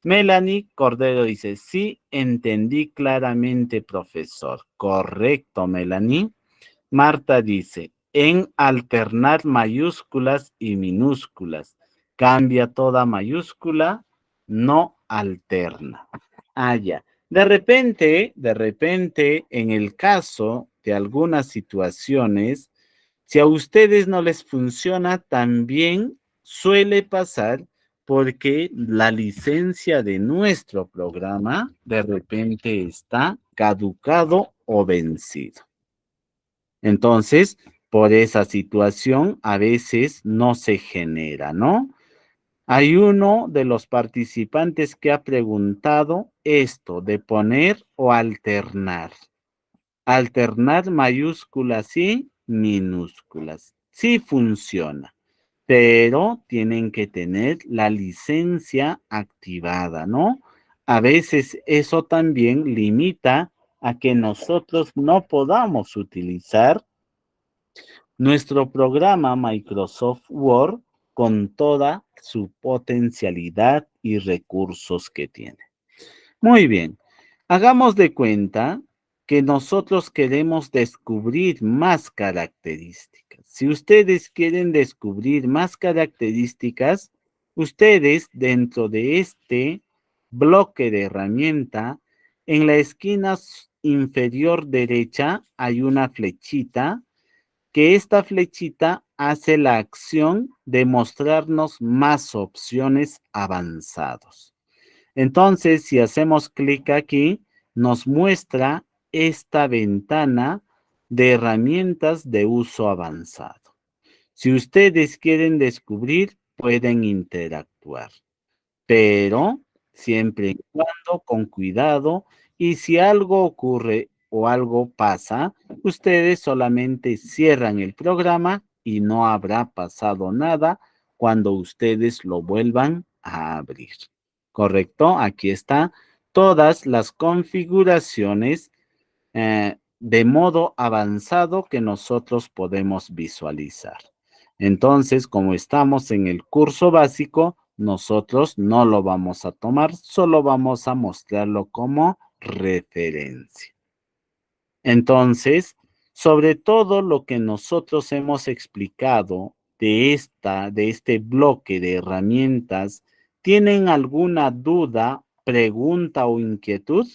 Melanie Cordero dice, sí, entendí claramente, profesor. Correcto, Melanie. Marta dice, en alternar mayúsculas y minúsculas. Cambia toda mayúscula, no alterna. Ah, ya. De repente, en el caso de algunas situaciones, si a ustedes no les funciona, también suele pasar porque la licencia de nuestro programa de repente está caducado o vencido. Entonces, por esa situación, a veces no se genera, ¿no? Hay uno de los participantes que ha preguntado esto de poner o alternar. Alternar mayúsculas y minúsculas. Sí funciona, pero tienen que tener la licencia activada, ¿no? A veces eso también limita a que nosotros no podamos utilizar nuestro programa Microsoft Word con toda su potencialidad y recursos que tiene. Muy bien, hagamos de cuenta que nosotros queremos descubrir más características. Si ustedes quieren descubrir más características, ustedes dentro de este bloque de herramienta, en la esquina inferior derecha hay una flechita, que esta flechita hace la acción de mostrarnos más opciones avanzados. Entonces, si hacemos clic aquí, nos muestra esta ventana de herramientas de uso avanzado. Si ustedes quieren descubrir, pueden interactuar, pero siempre y cuando con cuidado, y si algo ocurre o algo pasa, ustedes solamente cierran el programa y no habrá pasado nada cuando ustedes lo vuelvan a abrir. ¿Correcto? Aquí está todas las configuraciones de modo avanzado que nosotros podemos visualizar. Entonces, como estamos en el curso básico, nosotros no lo vamos a tomar, solo vamos a mostrarlo como referencia. Entonces, sobre todo lo que nosotros hemos explicado de este bloque de herramientas, ¿tienen alguna duda, pregunta o inquietud?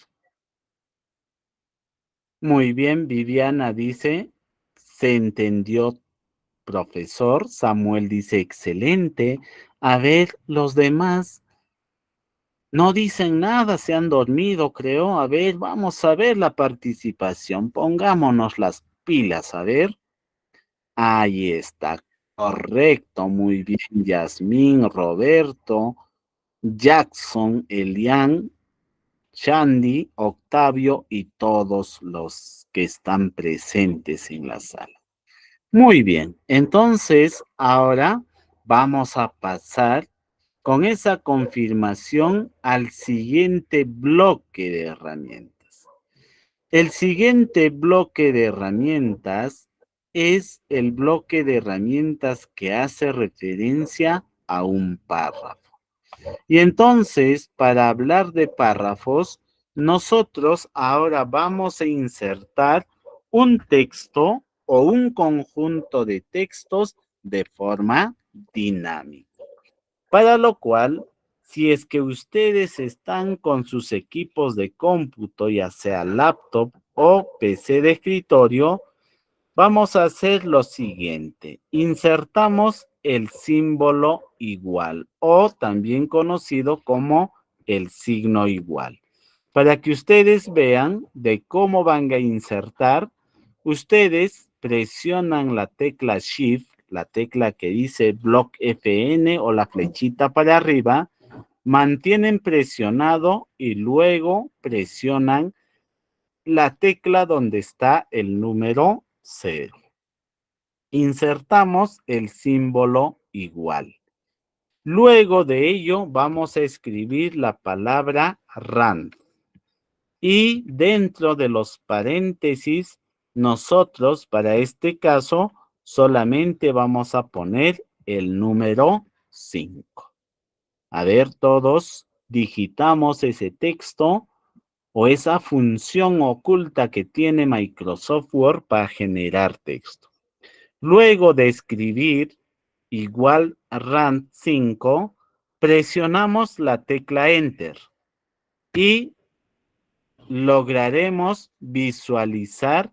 Muy bien, Viviana dice, se entendió, profesor. Samuel dice, excelente. A ver, los demás no dicen nada, se han dormido, creo. A ver, vamos a ver la participación. Pongámonos las pilas, a ver. Ahí está, correcto, muy bien. Yasmín, Roberto, Jackson, Elian, Shandy, Octavio y todos los que están presentes en la sala. Muy bien, entonces ahora vamos a pasar con esa confirmación al siguiente bloque de herramientas. El siguiente bloque de herramientas es el bloque de herramientas que hace referencia a un párrafo. Y entonces, para hablar de párrafos, nosotros ahora vamos a insertar un texto o un conjunto de textos de forma dinámica. Para lo cual, si es que ustedes están con sus equipos de cómputo, ya sea laptop o PC de escritorio, vamos a hacer lo siguiente. Insertamos el símbolo igual o también conocido como el signo igual. Para que ustedes vean de cómo van a insertar, ustedes presionan la tecla Shift, la tecla que dice Block FN o la flechita para arriba, mantienen presionado y luego presionan la tecla donde está el número 0. Insertamos el símbolo igual. Luego de ello vamos a escribir la palabra RAND. Y dentro de los paréntesis, nosotros para este caso solamente vamos a poner el número 5. A ver, todos digitamos ese texto o esa función oculta que tiene Microsoft Word para generar texto. Luego de escribir igual RAND 5, presionamos la tecla Enter y lograremos visualizar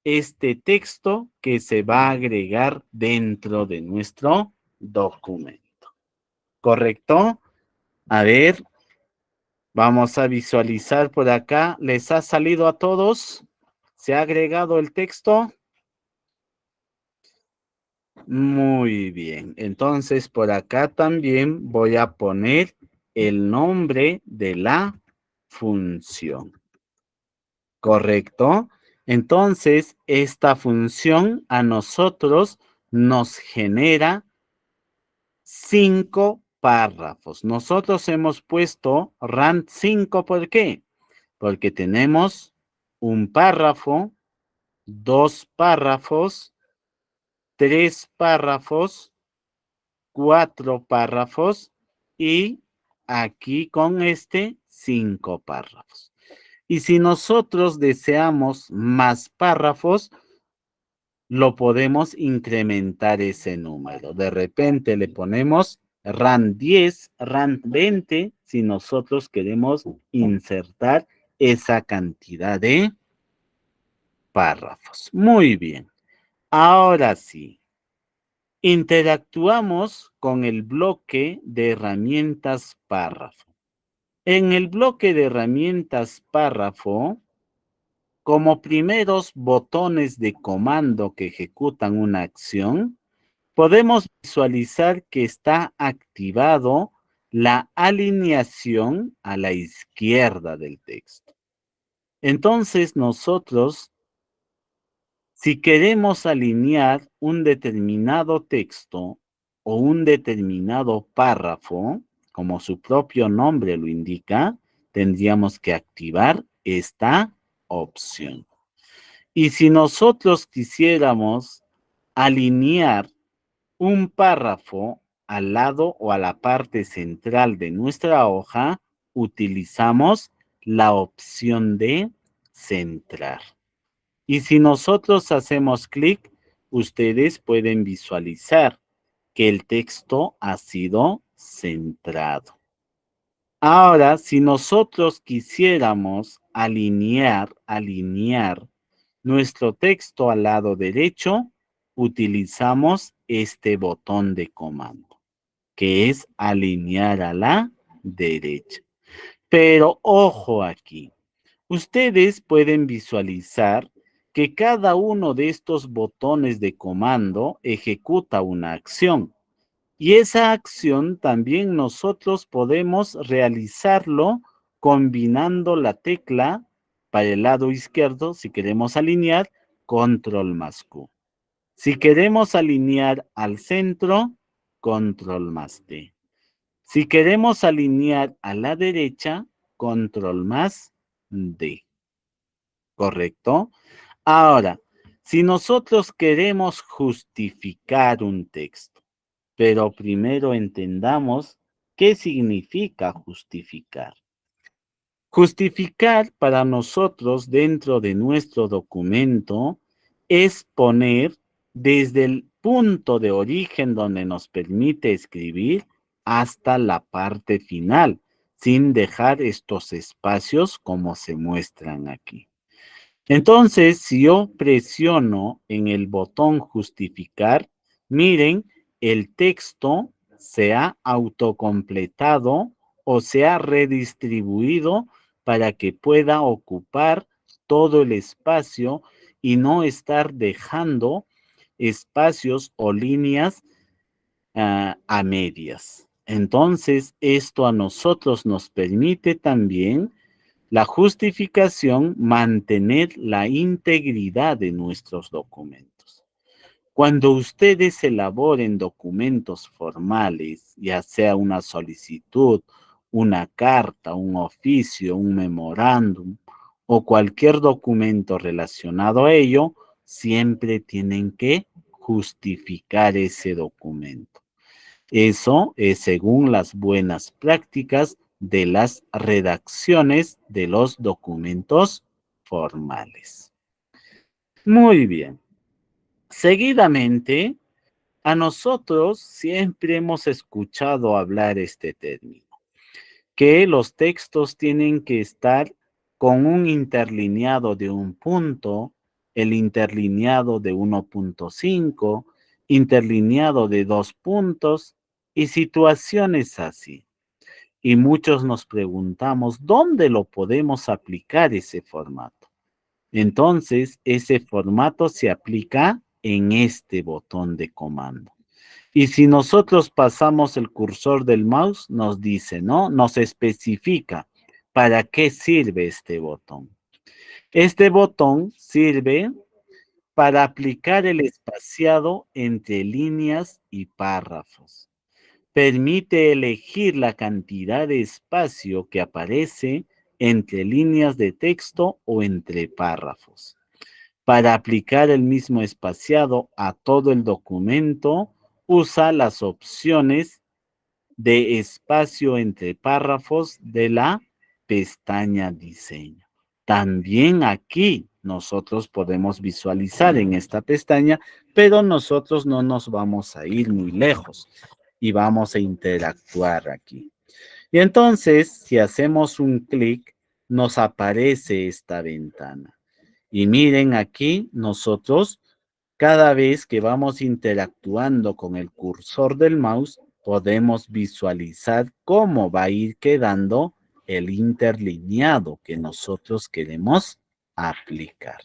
este texto que se va a agregar dentro de nuestro documento. ¿Correcto? A ver, vamos a visualizar por acá. ¿Les ha salido a todos? ¿Se ha agregado el texto? Muy bien. Entonces, por acá también voy a poner el nombre de la función. ¿Correcto? Entonces, esta función a nosotros nos genera 5 párrafos. Nosotros hemos puesto RAND 5, ¿por qué? Porque tenemos un párrafo, 2 párrafos, 3 párrafos, 4 párrafos y aquí con 5 párrafos. Y si nosotros deseamos más párrafos, lo podemos incrementar ese número. De repente le ponemos RAND 10, RAND 20, si nosotros queremos insertar esa cantidad de párrafos. Muy bien. Ahora sí. Interactuamos con el bloque de herramientas párrafo. En el bloque de herramientas párrafo, como primeros botones de comando que ejecutan una acción, podemos visualizar que está activado la alineación a la izquierda del texto. Entonces nosotros, si queremos alinear un determinado texto o un determinado párrafo, como su propio nombre lo indica, tendríamos que activar esta opción. Y si nosotros quisiéramos alinear un párrafo al lado o a la parte central de nuestra hoja, utilizamos la opción de centrar. Y si nosotros hacemos clic, ustedes pueden visualizar que el texto ha sido centrado. Ahora, si nosotros quisiéramos alinear nuestro texto al lado derecho, utilizamos este botón de comando, que es alinear a la derecha. Pero ojo aquí, ustedes pueden visualizar que cada uno de estos botones de comando ejecuta una acción. Y esa acción también nosotros podemos realizarlo combinando la tecla para el lado izquierdo, si queremos alinear, control más Q. Si queremos alinear al centro, control más T. Si queremos alinear a la derecha, control más D. ¿Correcto? Ahora, si nosotros queremos justificar un texto, pero primero entendamos qué significa justificar. Justificar para nosotros dentro de nuestro documento es poner desde el punto de origen donde nos permite escribir hasta la parte final, sin dejar estos espacios como se muestran aquí. Entonces, si yo presiono en el botón justificar, miren, el texto se ha autocompletado o se ha redistribuido para que pueda ocupar todo el espacio y no estar dejando espacios o líneas a medias. Entonces, esto a nosotros nos permite también la justificación, mantener la integridad de nuestros documentos. Cuando ustedes elaboren documentos formales, ya sea una solicitud, una carta, un oficio, un memorándum o cualquier documento relacionado a ello, siempre tienen que justificar ese documento. Eso es según las buenas prácticas de las redacciones de los documentos formales. Muy bien. Seguidamente, a nosotros siempre hemos escuchado hablar este término, que los textos tienen que estar con un interlineado de un punto, el interlineado de 1.5, interlineado de 2 puntos y situaciones así. Y muchos nos preguntamos, ¿dónde lo podemos aplicar ese formato? Entonces, ese formato se aplica en este botón de comando. Y si nosotros pasamos el cursor del mouse, nos dice, ¿no? Nos especifica para qué sirve este botón. Este botón sirve para aplicar el espaciado entre líneas y párrafos. Permite elegir la cantidad de espacio que aparece entre líneas de texto o entre párrafos. Para aplicar el mismo espaciado a todo el documento, usa las opciones de espacio entre párrafos de la pestaña Diseño. También aquí nosotros podemos visualizar en esta pestaña, pero nosotros no nos vamos a ir muy lejos y vamos a interactuar aquí. Y entonces, si hacemos un clic, nos aparece esta ventana. Y miren aquí, nosotros Cada vez que vamos interactuando con el cursor del mouse, podemos visualizar cómo va a ir quedando el interlineado que nosotros queremos aplicar.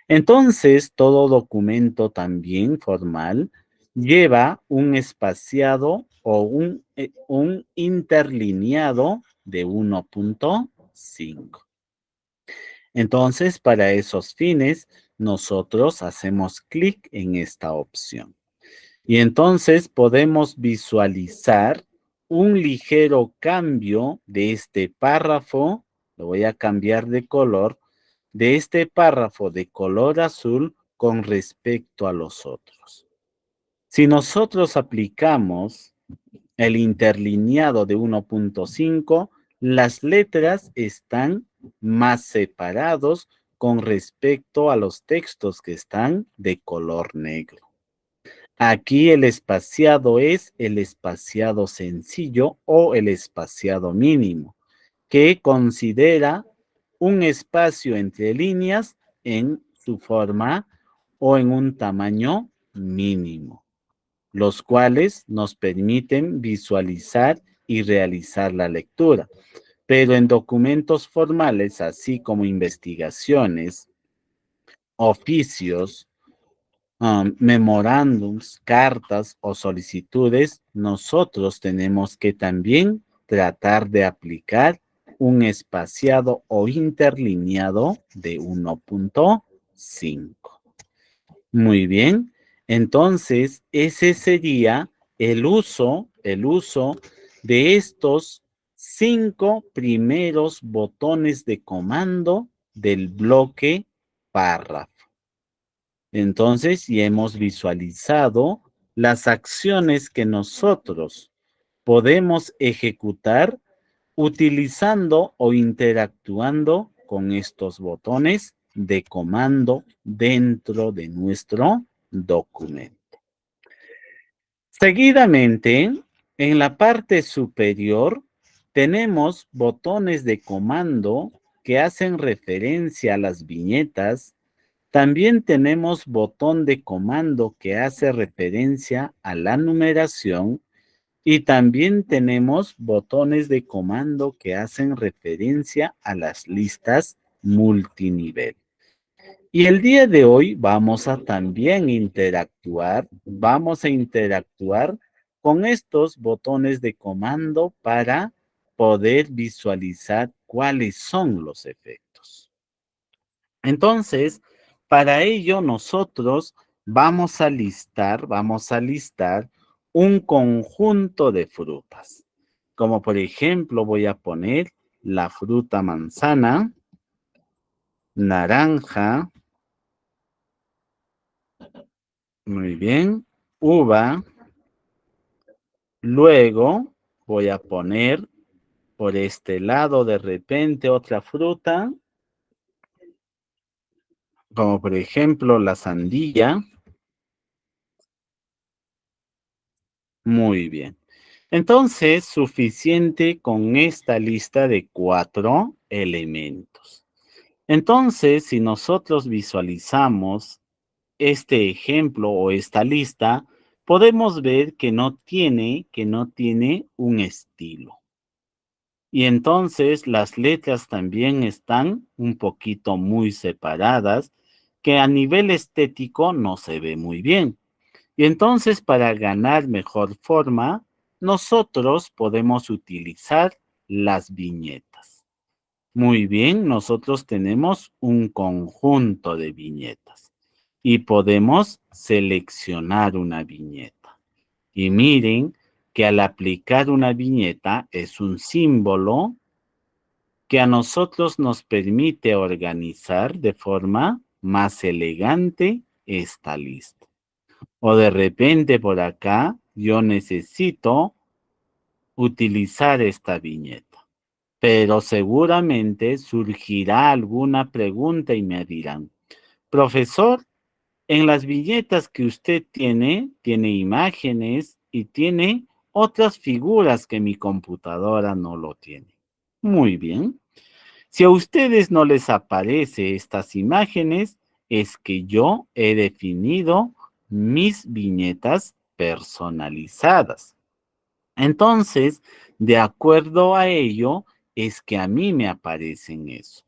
Entonces, todo documento también formal lleva un espaciado o un interlineado de 1.5. Entonces, para esos fines, nosotros hacemos clic en esta opción. Y entonces podemos visualizar un ligero cambio de este párrafo, lo voy a cambiar de color, de este párrafo de color azul con respecto a los otros. Si nosotros aplicamos el interlineado de 1.5, las letras están más separados con respecto a los textos que están de color negro. Aquí el espaciado es el espaciado sencillo o el espaciado mínimo, que considera un espacio entre líneas en su forma o en un tamaño mínimo, los cuales nos permiten visualizar y realizar la lectura. Pero en documentos formales, así como investigaciones, oficios, memorándums, cartas o solicitudes, nosotros tenemos que también tratar de aplicar un espaciado o interlineado de 1.5. Muy bien, entonces ese sería el uso de estos 5 primeros botones de comando del bloque párrafo. Entonces ya hemos visualizado las acciones que nosotros podemos ejecutar utilizando o interactuando con estos botones de comando dentro de nuestro documento. Seguidamente, en la parte superior tenemos botones de comando que hacen referencia a las viñetas. También tenemos botón de comando que hace referencia a la numeración y también tenemos botones de comando que hacen referencia a las listas multinivel. Y el día de hoy vamos a también vamos a interactuar con estos botones de comando para poder visualizar cuáles son los efectos. Entonces, para ello nosotros vamos a listar un conjunto de frutas. Como por ejemplo, voy a poner la fruta manzana, naranja, muy bien, uva. Luego voy a poner por este lado de repente otra fruta, como por ejemplo la sandía. Muy bien. Entonces, suficiente con esta lista de 4 elementos. Entonces, si nosotros visualizamos este ejemplo o esta lista, podemos ver que no tiene un estilo. Y entonces las letras también están un poquito muy separadas, que a nivel estético no se ve muy bien. Y entonces, para ganar mejor forma, nosotros podemos utilizar las viñetas. Muy bien, nosotros tenemos un conjunto de viñetas y podemos seleccionar una viñeta. Y miren que al aplicar una viñeta es un símbolo que a nosotros nos permite organizar de forma más elegante esta lista. O de repente por acá yo necesito utilizar esta viñeta, pero seguramente surgirá alguna pregunta y me dirán, profesor, en las viñetas que usted tiene imágenes y tiene otras figuras que mi computadora no lo tiene. Muy bien. Si a ustedes no les aparece estas imágenes, es que yo he definido mis viñetas personalizadas. Entonces, de acuerdo a ello, es que a mí me aparecen eso.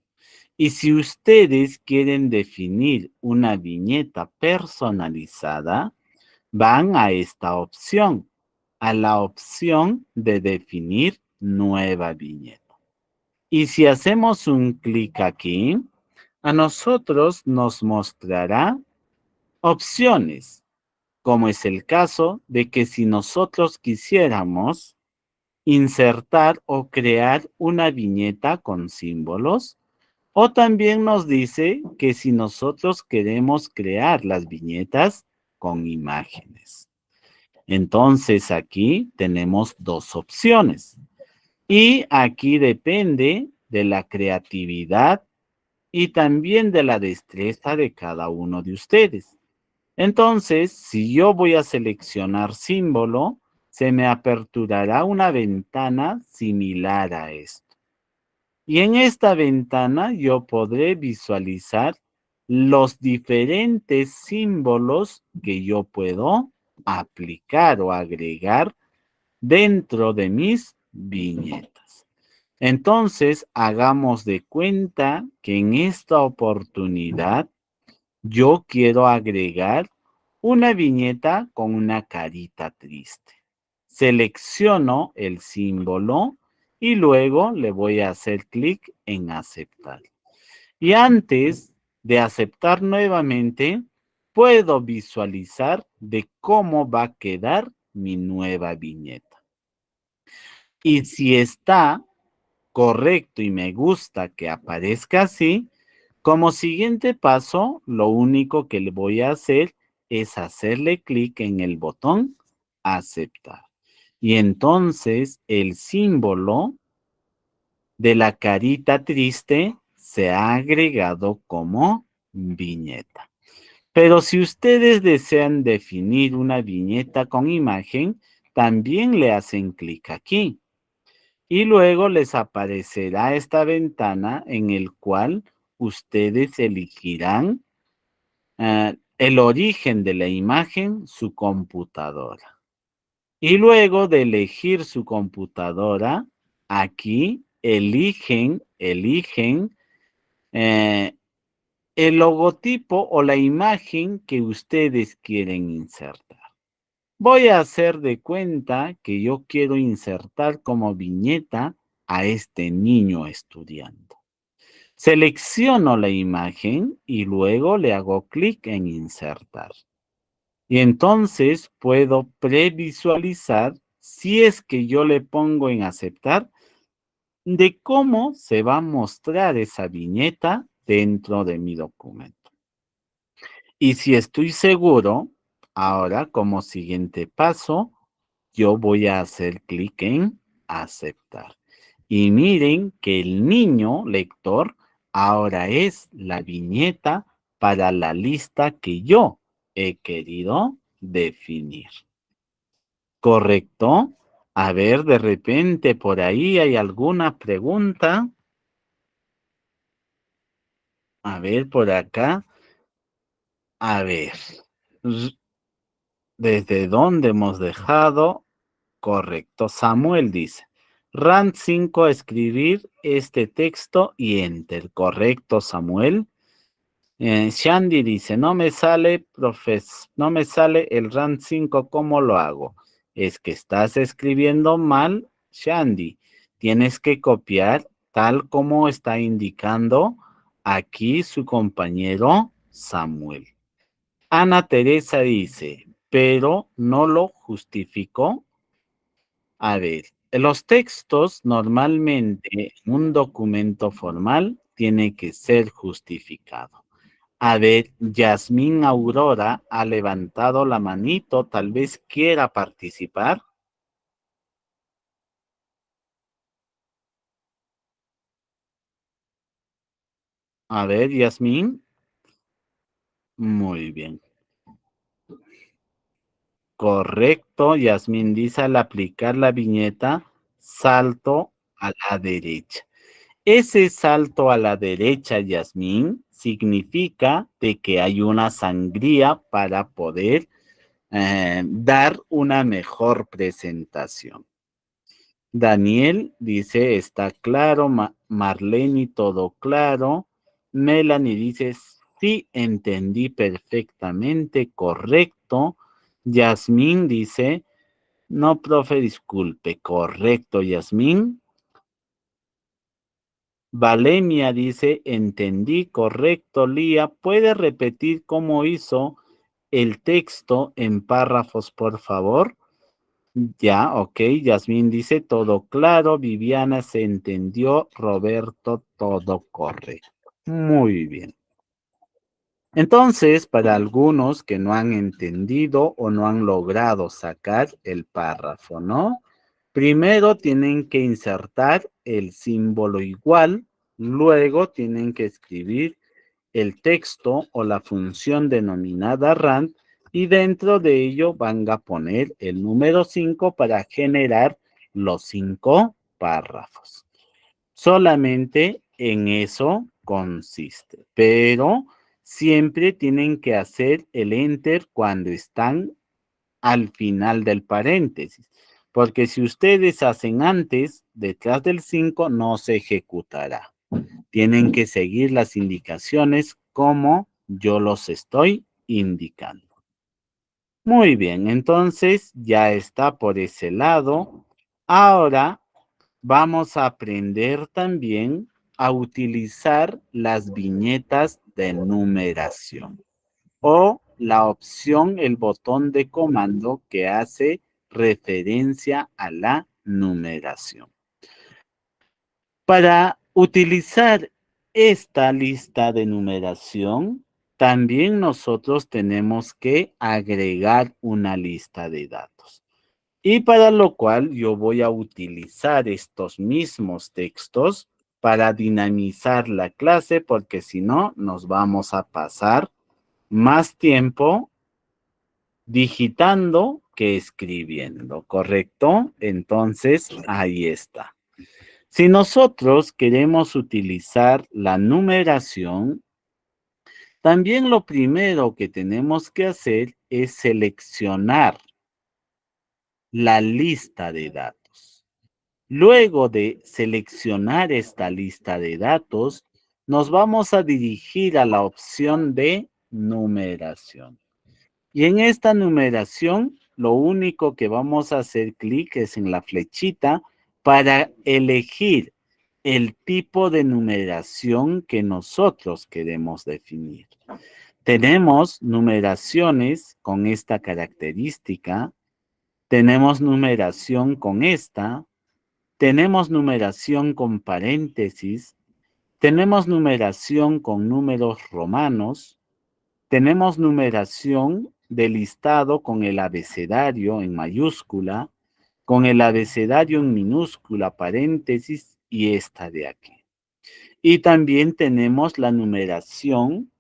Y si ustedes quieren definir una viñeta personalizada, van a esta opción, a la opción de definir nueva viñeta. Y si hacemos un clic aquí, a nosotros nos mostrará opciones, como es el caso de que si nosotros quisiéramos insertar o crear una viñeta con símbolos, o también nos dice que si nosotros queremos crear las viñetas con imágenes. Entonces aquí tenemos dos opciones. Y aquí depende de la creatividad y también de la destreza de cada uno de ustedes. Entonces, si yo voy a seleccionar símbolo, se me aperturará una ventana similar a esto. Y en esta ventana yo podré visualizar los diferentes símbolos que yo puedo aplicar o agregar dentro de mis viñetas. Entonces, hagamos de cuenta que en esta oportunidad yo quiero agregar una viñeta con una carita triste. Selecciono el símbolo y luego le voy a hacer clic en aceptar. Y antes de aceptar nuevamente, puedo visualizar de cómo va a quedar mi nueva viñeta. Y si está correcto y me gusta que aparezca así, como siguiente paso, lo único que le voy a hacer es hacerle clic en el botón aceptar. Y entonces el símbolo de la carita triste se ha agregado como viñeta. Pero si ustedes desean definir una viñeta con imagen, también le hacen clic aquí. Y luego les aparecerá esta ventana en el cual ustedes elegirán el origen de la imagen, su computadora. Y luego de elegir su computadora, aquí eligen eh, el logotipo o la imagen que ustedes quieren insertar. Voy a hacer de cuenta que yo quiero insertar como viñeta a este niño estudiando. Selecciono la imagen y luego le hago clic en insertar. Y entonces puedo previsualizar, si es que yo le pongo en aceptar, de cómo se va a mostrar esa viñeta dentro de mi documento. Y si estoy seguro, ahora como siguiente paso, yo voy a hacer clic en aceptar. Y miren que el niño lector ahora es la viñeta para la lista que yo he querido definir. ¿Correcto? A ver, de repente por ahí hay alguna pregunta. A ver, por acá. A ver. ¿Desde dónde hemos dejado? Correcto. Samuel dice, RAND 5 escribir este texto y enter. Correcto, Samuel. Shandy dice, no me sale el RAND 5, ¿cómo lo hago? Es que estás escribiendo mal, Shandy. Tienes que copiar tal como está indicando aquí su compañero Samuel. Ana Teresa dice, pero no lo justificó. A ver, los textos normalmente en un documento formal tiene que ser justificado. A ver, Yasmín Aurora ha levantado la manito, tal vez quiera participar. A ver, Yasmín. Muy bien. Correcto, Yasmín dice al aplicar la viñeta, salto a la derecha. Ese salto a la derecha, Yasmín, significa de que hay una sangría para poder dar una mejor presentación. Daniel dice, está claro. Marlene, todo claro. Melanie dice, sí, entendí perfectamente, correcto. Yasmín dice, no, profe, disculpe, correcto, Yasmín. Valemia dice, entendí, correcto. Lía, ¿puede repetir cómo hizo el texto en párrafos, por favor? Ya, ok. Yasmín dice, todo claro. Viviana se entendió. Roberto, todo correcto. Muy bien. Entonces, para algunos que no han entendido o no han logrado sacar el párrafo, ¿no? Primero tienen que insertar el símbolo igual, luego tienen que escribir el texto o la función denominada rand y dentro de ello van a poner el número 5 para generar los 5 párrafos. Solamente en eso consiste, pero siempre tienen que hacer el enter cuando están al final del paréntesis, porque si ustedes hacen antes, detrás del 5 no se ejecutará. Tienen que seguir las indicaciones como yo los estoy indicando. Muy bien, entonces ya está por ese lado. Ahora vamos a aprender también a utilizar las viñetas de numeración o la opción, el botón de comando que hace referencia a la numeración. Para utilizar esta lista de numeración, también nosotros tenemos que agregar una lista de datos. Y para lo cual yo voy a utilizar estos mismos textos para dinamizar la clase, porque si no, nos vamos a pasar más tiempo digitando que escribiendo, ¿correcto? Entonces, ahí está. Si nosotros queremos utilizar la numeración, también lo primero que tenemos que hacer es seleccionar la lista de datos. Luego de seleccionar esta lista de datos, nos vamos a dirigir a la opción de numeración. Y en esta numeración, lo único que vamos a hacer clic es en la flechita para elegir el tipo de numeración que nosotros queremos definir. Tenemos numeraciones con esta característica, tenemos numeración con esta, tenemos numeración con paréntesis, tenemos numeración con números romanos, tenemos numeración de listado con el abecedario en mayúscula, con el abecedario en minúscula, paréntesis y esta de aquí. Y también tenemos la numeración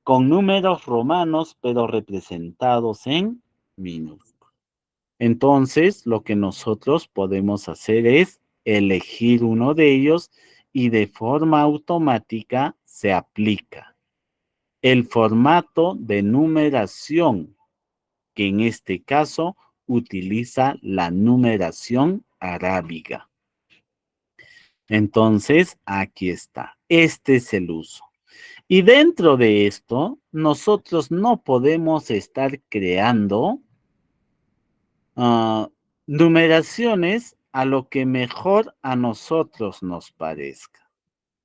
con números romanos, pero representados en minúscula. Entonces, lo que nosotros podemos hacer es elegir uno de ellos y de forma automática se aplica el formato de numeración, que en este caso utiliza la numeración arábiga. Entonces, aquí está. Este es el uso. Y dentro de esto, nosotros no podemos estar creando numeraciones a lo que mejor a nosotros nos parezca.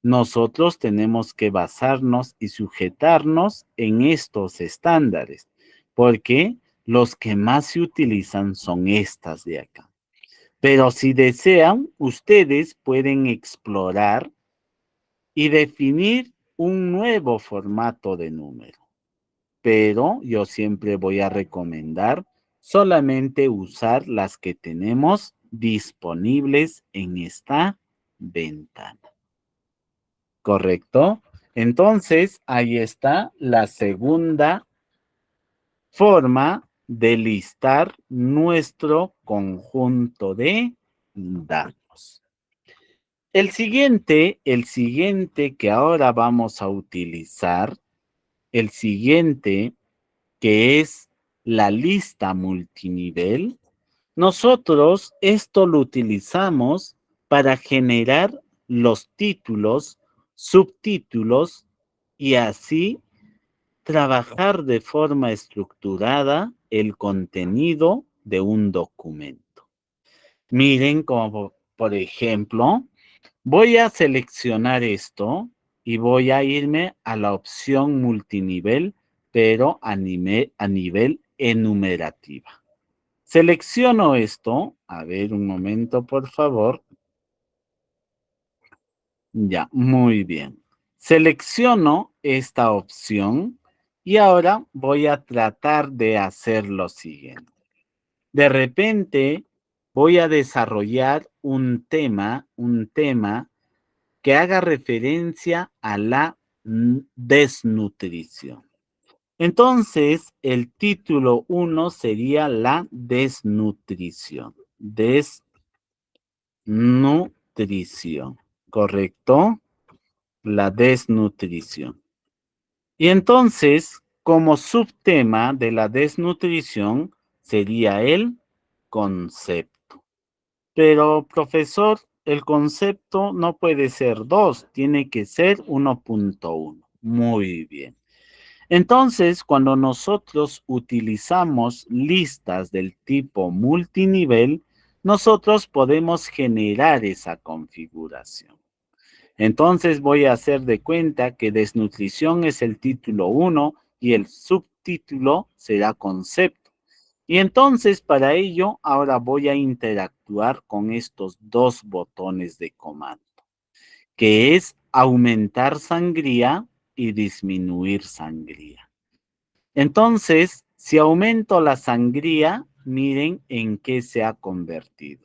Nosotros tenemos que basarnos y sujetarnos en estos estándares, porque los que más se utilizan son estas de acá. Pero si desean, ustedes pueden explorar y definir un nuevo formato de número. Pero yo siempre voy a recomendar solamente usar las que tenemos disponibles en esta ventana. ¿Correcto? Entonces, ahí está la segunda forma de listar nuestro conjunto de datos. El siguiente que ahora vamos a utilizar, el siguiente que es la lista multinivel, nosotros esto lo utilizamos para generar los títulos, subtítulos y así trabajar de forma estructurada el contenido de un documento. Miren como por ejemplo, voy a seleccionar esto y voy a irme a la opción multinivel, pero a nivel enumerativa. Selecciono esto. A ver, un momento, por favor. Ya, muy bien. Selecciono esta opción y ahora voy a tratar de hacer lo siguiente. De repente voy a desarrollar un tema que haga referencia a la desnutrición. Entonces, el título 1 sería la desnutrición. Desnutrición, ¿correcto? La desnutrición. Y entonces, como subtema de la desnutrición, sería el concepto. Pero, profesor, el concepto no puede ser 2, tiene que ser 1.1. Muy bien. Entonces, cuando nosotros utilizamos listas del tipo multinivel, nosotros podemos generar esa configuración. Entonces voy a hacer de cuenta que desnutrición es el título 1 y el subtítulo será concepto. Y entonces para ello ahora voy a interactuar con estos dos botones de comando, que es aumentar sangría y disminuir sangría. Entonces, si aumento la sangría, miren en qué se ha convertido.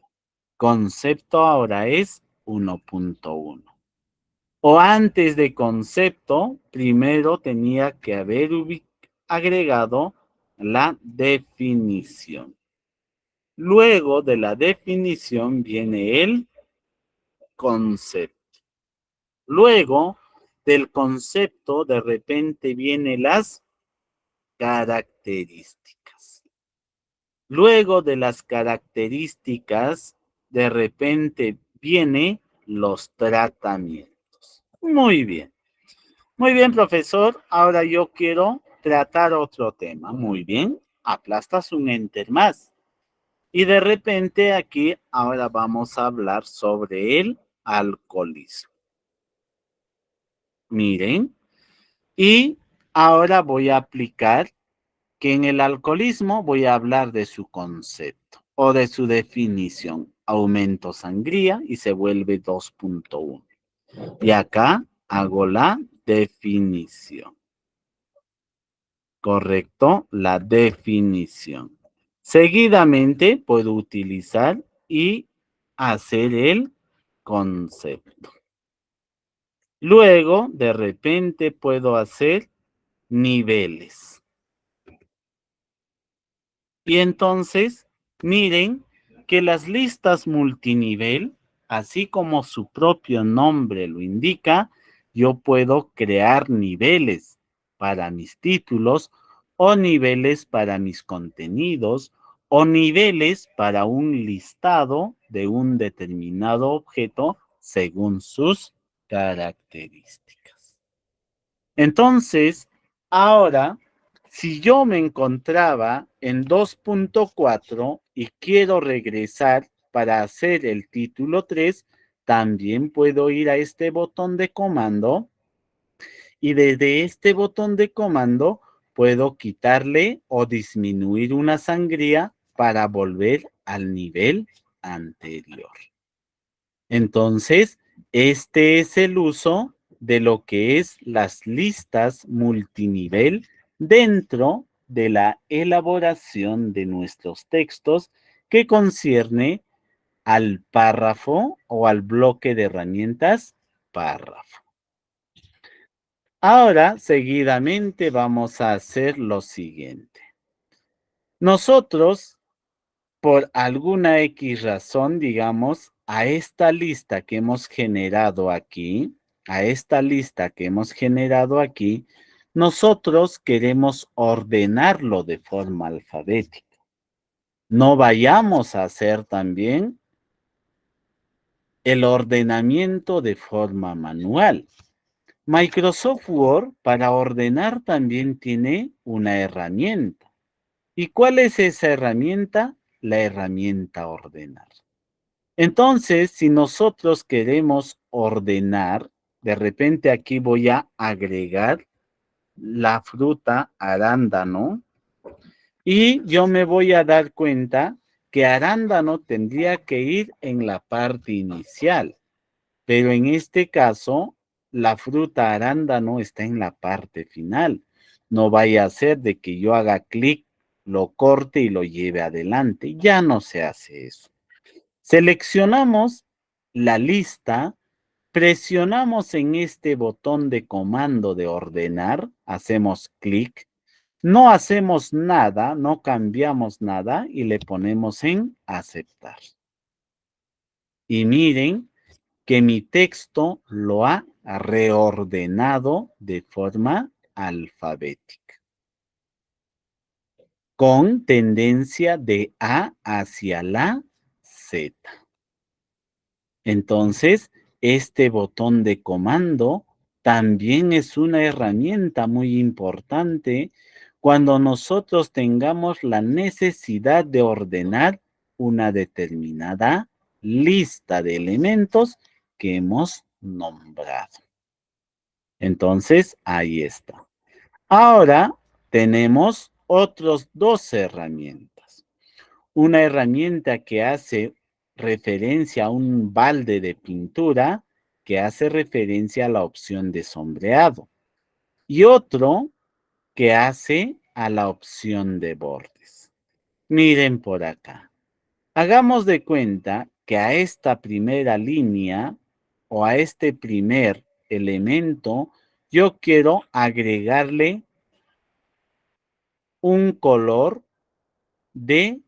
Concepto ahora es 1.1. O antes de concepto, primero tenía que haber agregado la definición. Luego de la definición viene el concepto. Luego del concepto, de repente vienen las características. Luego de las características, de repente vienen los tratamientos. Muy bien. Muy bien, profesor. Ahora yo quiero tratar otro tema. Muy bien. Aplastas un enter más. Y de repente aquí ahora vamos a hablar sobre el alcoholismo. Miren. Y ahora voy a aplicar que en el alcoholismo voy a hablar de su concepto o de su definición. Aumento sangría y se vuelve 2.1. Y acá hago la definición. Correcto, la definición. Seguidamente puedo utilizar y hacer el concepto. Luego, de repente, puedo hacer niveles. Y entonces, miren que las listas multinivel, así como su propio nombre lo indica, yo puedo crear niveles para mis títulos o niveles para mis contenidos o niveles para un listado de un determinado objeto según sus características. Entonces, ahora, si yo me encontraba en 2.4 y quiero regresar para hacer el título 3, también puedo ir a este botón de comando y desde este botón de comando puedo quitarle o disminuir una sangría para volver al nivel anterior. Entonces, este es el uso de lo que es las listas multinivel dentro de la elaboración de nuestros textos que concierne al párrafo o al bloque de herramientas párrafo. Ahora, seguidamente vamos a hacer lo siguiente. Nosotros por alguna X razón, digamos, a esta lista que hemos generado aquí, nosotros queremos ordenarlo de forma alfabética. No vayamos a hacer también el ordenamiento de forma manual. Microsoft Word para ordenar también tiene una herramienta. ¿Y cuál es esa herramienta? La herramienta ordenar. Entonces, si nosotros queremos ordenar, de repente aquí voy a agregar la fruta arándano y yo me voy a dar cuenta que arándano tendría que ir en la parte inicial, pero en este caso la fruta arándano está en la parte final. No vaya a ser de que yo haga clic, lo corte y lo lleve adelante. Ya no se hace eso. Seleccionamos la lista, presionamos en este botón de comando de ordenar, hacemos clic, no hacemos nada, no cambiamos nada y le ponemos en aceptar. Y miren que mi texto lo ha reordenado de forma alfabética, con tendencia de A hacia la Z. Entonces, este botón de comando también es una herramienta muy importante cuando nosotros tengamos la necesidad de ordenar una determinada lista de elementos que hemos nombrado. Entonces, ahí está. Ahora tenemos otras dos herramientas. Una herramienta que hace referencia a un balde de pintura que hace referencia a la opción de sombreado y otro que hace a la opción de bordes. Miren por acá. Hagamos de cuenta que a esta primera línea o a este primer elemento yo quiero agregarle un color de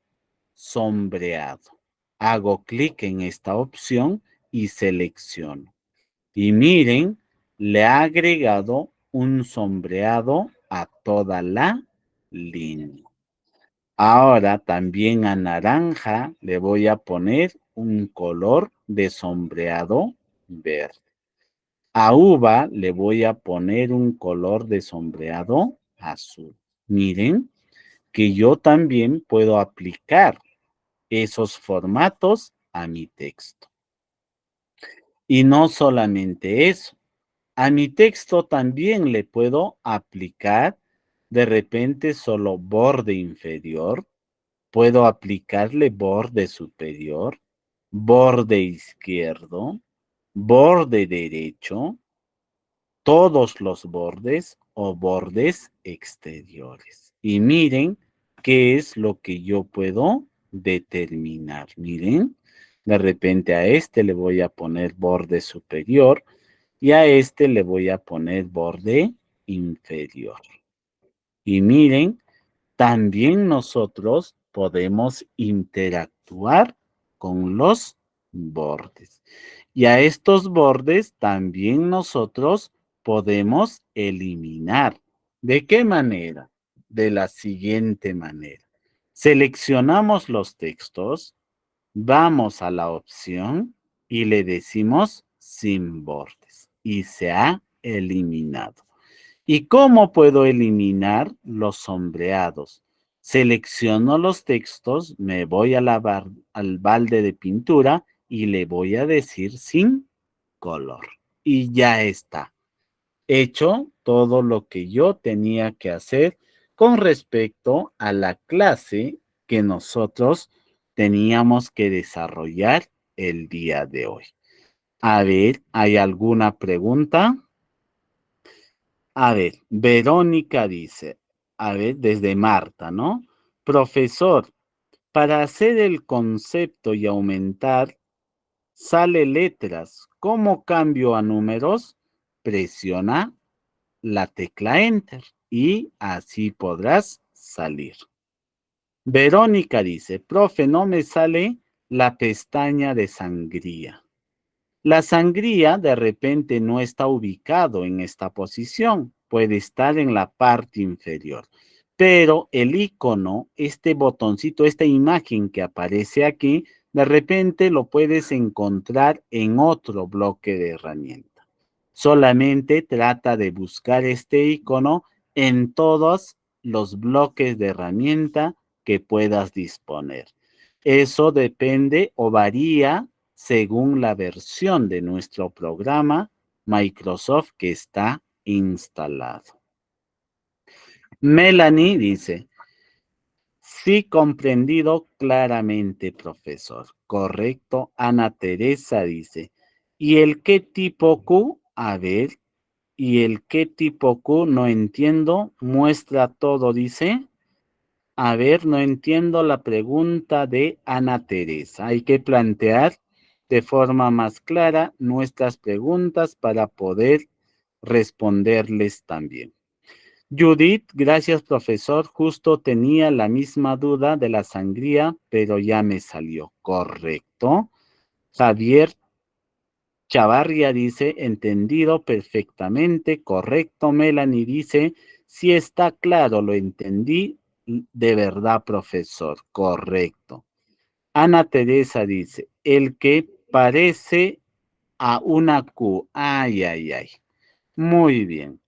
sombreado. Hago clic en esta opción y selecciono. Y miren, le ha agregado un sombreado a toda la línea. Ahora también a naranja le voy a poner un color de sombreado verde. A uva le voy a poner un color de sombreado azul. Miren que yo también puedo aplicar esos formatos a mi texto. Y no solamente eso, a mi texto también le puedo aplicar de repente solo borde inferior, puedo aplicarle borde superior, borde izquierdo, borde derecho, todos los bordes o bordes exteriores. Y miren qué es lo que yo puedo determinar. Miren, de repente a este le voy a poner borde superior y a este le voy a poner borde inferior. Y miren, también nosotros podemos interactuar con los bordes. Y a estos bordes también nosotros podemos eliminar. ¿De qué manera? De la siguiente manera. Seleccionamos los textos, vamos a la opción y le decimos sin bordes. Y se ha eliminado. ¿Y cómo puedo eliminar los sombreados? Selecciono los textos, me voy a al balde de pintura y le voy a decir sin color. Y ya está. Hecho todo lo que yo tenía que hacer con respecto a la clase que nosotros teníamos que desarrollar el día de hoy. A ver, ¿hay alguna pregunta? A ver, Verónica dice, a ver, desde Marta, ¿no? Profesor, para hacer el concepto y aumentar, sale letras. ¿Cómo cambio a números? Presiona la tecla Enter y así podrás salir. Verónica dice, profe, no me sale la pestaña de sangría. La sangría de repente no está ubicado en esta posición, puede estar en la parte inferior, pero el icono, este botoncito, esta imagen que aparece aquí, de repente lo puedes encontrar en otro bloque de herramienta. Solamente trata de buscar este icono en todos los bloques de herramienta que puedas disponer. Eso depende o varía según la versión de nuestro programa Microsoft que está instalado. Melanie dice, sí comprendido claramente, profesor. Correcto. Ana Teresa dice, ¿y el qué tipo Q? A ver, ¿y el qué tipo Q? No entiendo. Muestra todo, dice. A ver, no entiendo la pregunta de Ana Teresa. Hay que plantear de forma más clara nuestras preguntas para poder responderles también. Judith, gracias profesor. Justo tenía la misma duda de la sangría, pero ya me salió. Correcto. Javier Chavarria dice, entendido perfectamente. Correcto. Melanie dice, sí está claro, lo entendí de verdad, profesor. Correcto. Ana Teresa dice, el que parece a una Q. Ay, ay, ay. Muy bien.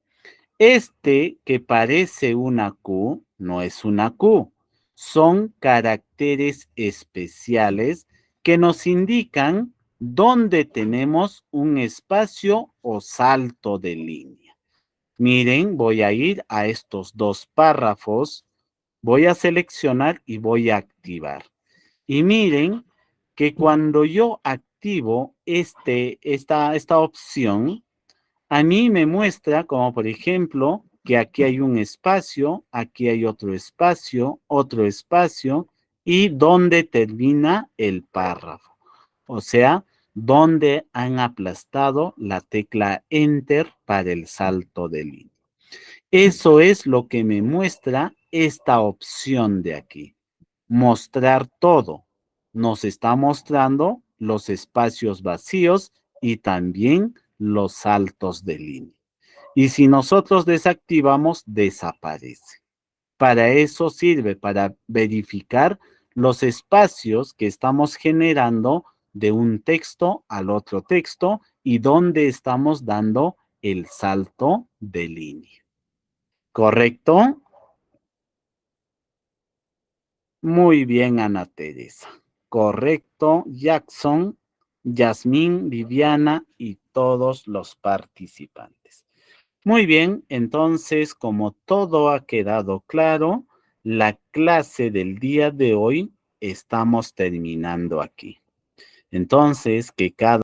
Este que parece una Q no es una Q. Son caracteres especiales que nos indican dónde tenemos un espacio o salto de línea. Miren, voy a ir a estos dos párrafos, voy a seleccionar y voy a activar. Y miren que cuando yo activo esta opción, a mí me muestra como por ejemplo que aquí hay un espacio, aquí hay otro espacio y dónde termina el párrafo. O sea, dónde han aplastado la tecla Enter para el salto de línea. Eso es lo que me muestra esta opción de aquí. Mostrar todo. Nos está mostrando los espacios vacíos y también los saltos de línea. Y si nosotros desactivamos, desaparece. Para eso sirve, para verificar los espacios que estamos generando de un texto al otro texto y dónde estamos dando el salto de línea. ¿Correcto? Muy bien, Ana Teresa. Correcto, Jackson, Yasmín, Viviana y todos los participantes. Muy bien, entonces, como todo ha quedado claro, la clase del día de hoy estamos terminando aquí. Entonces, que cada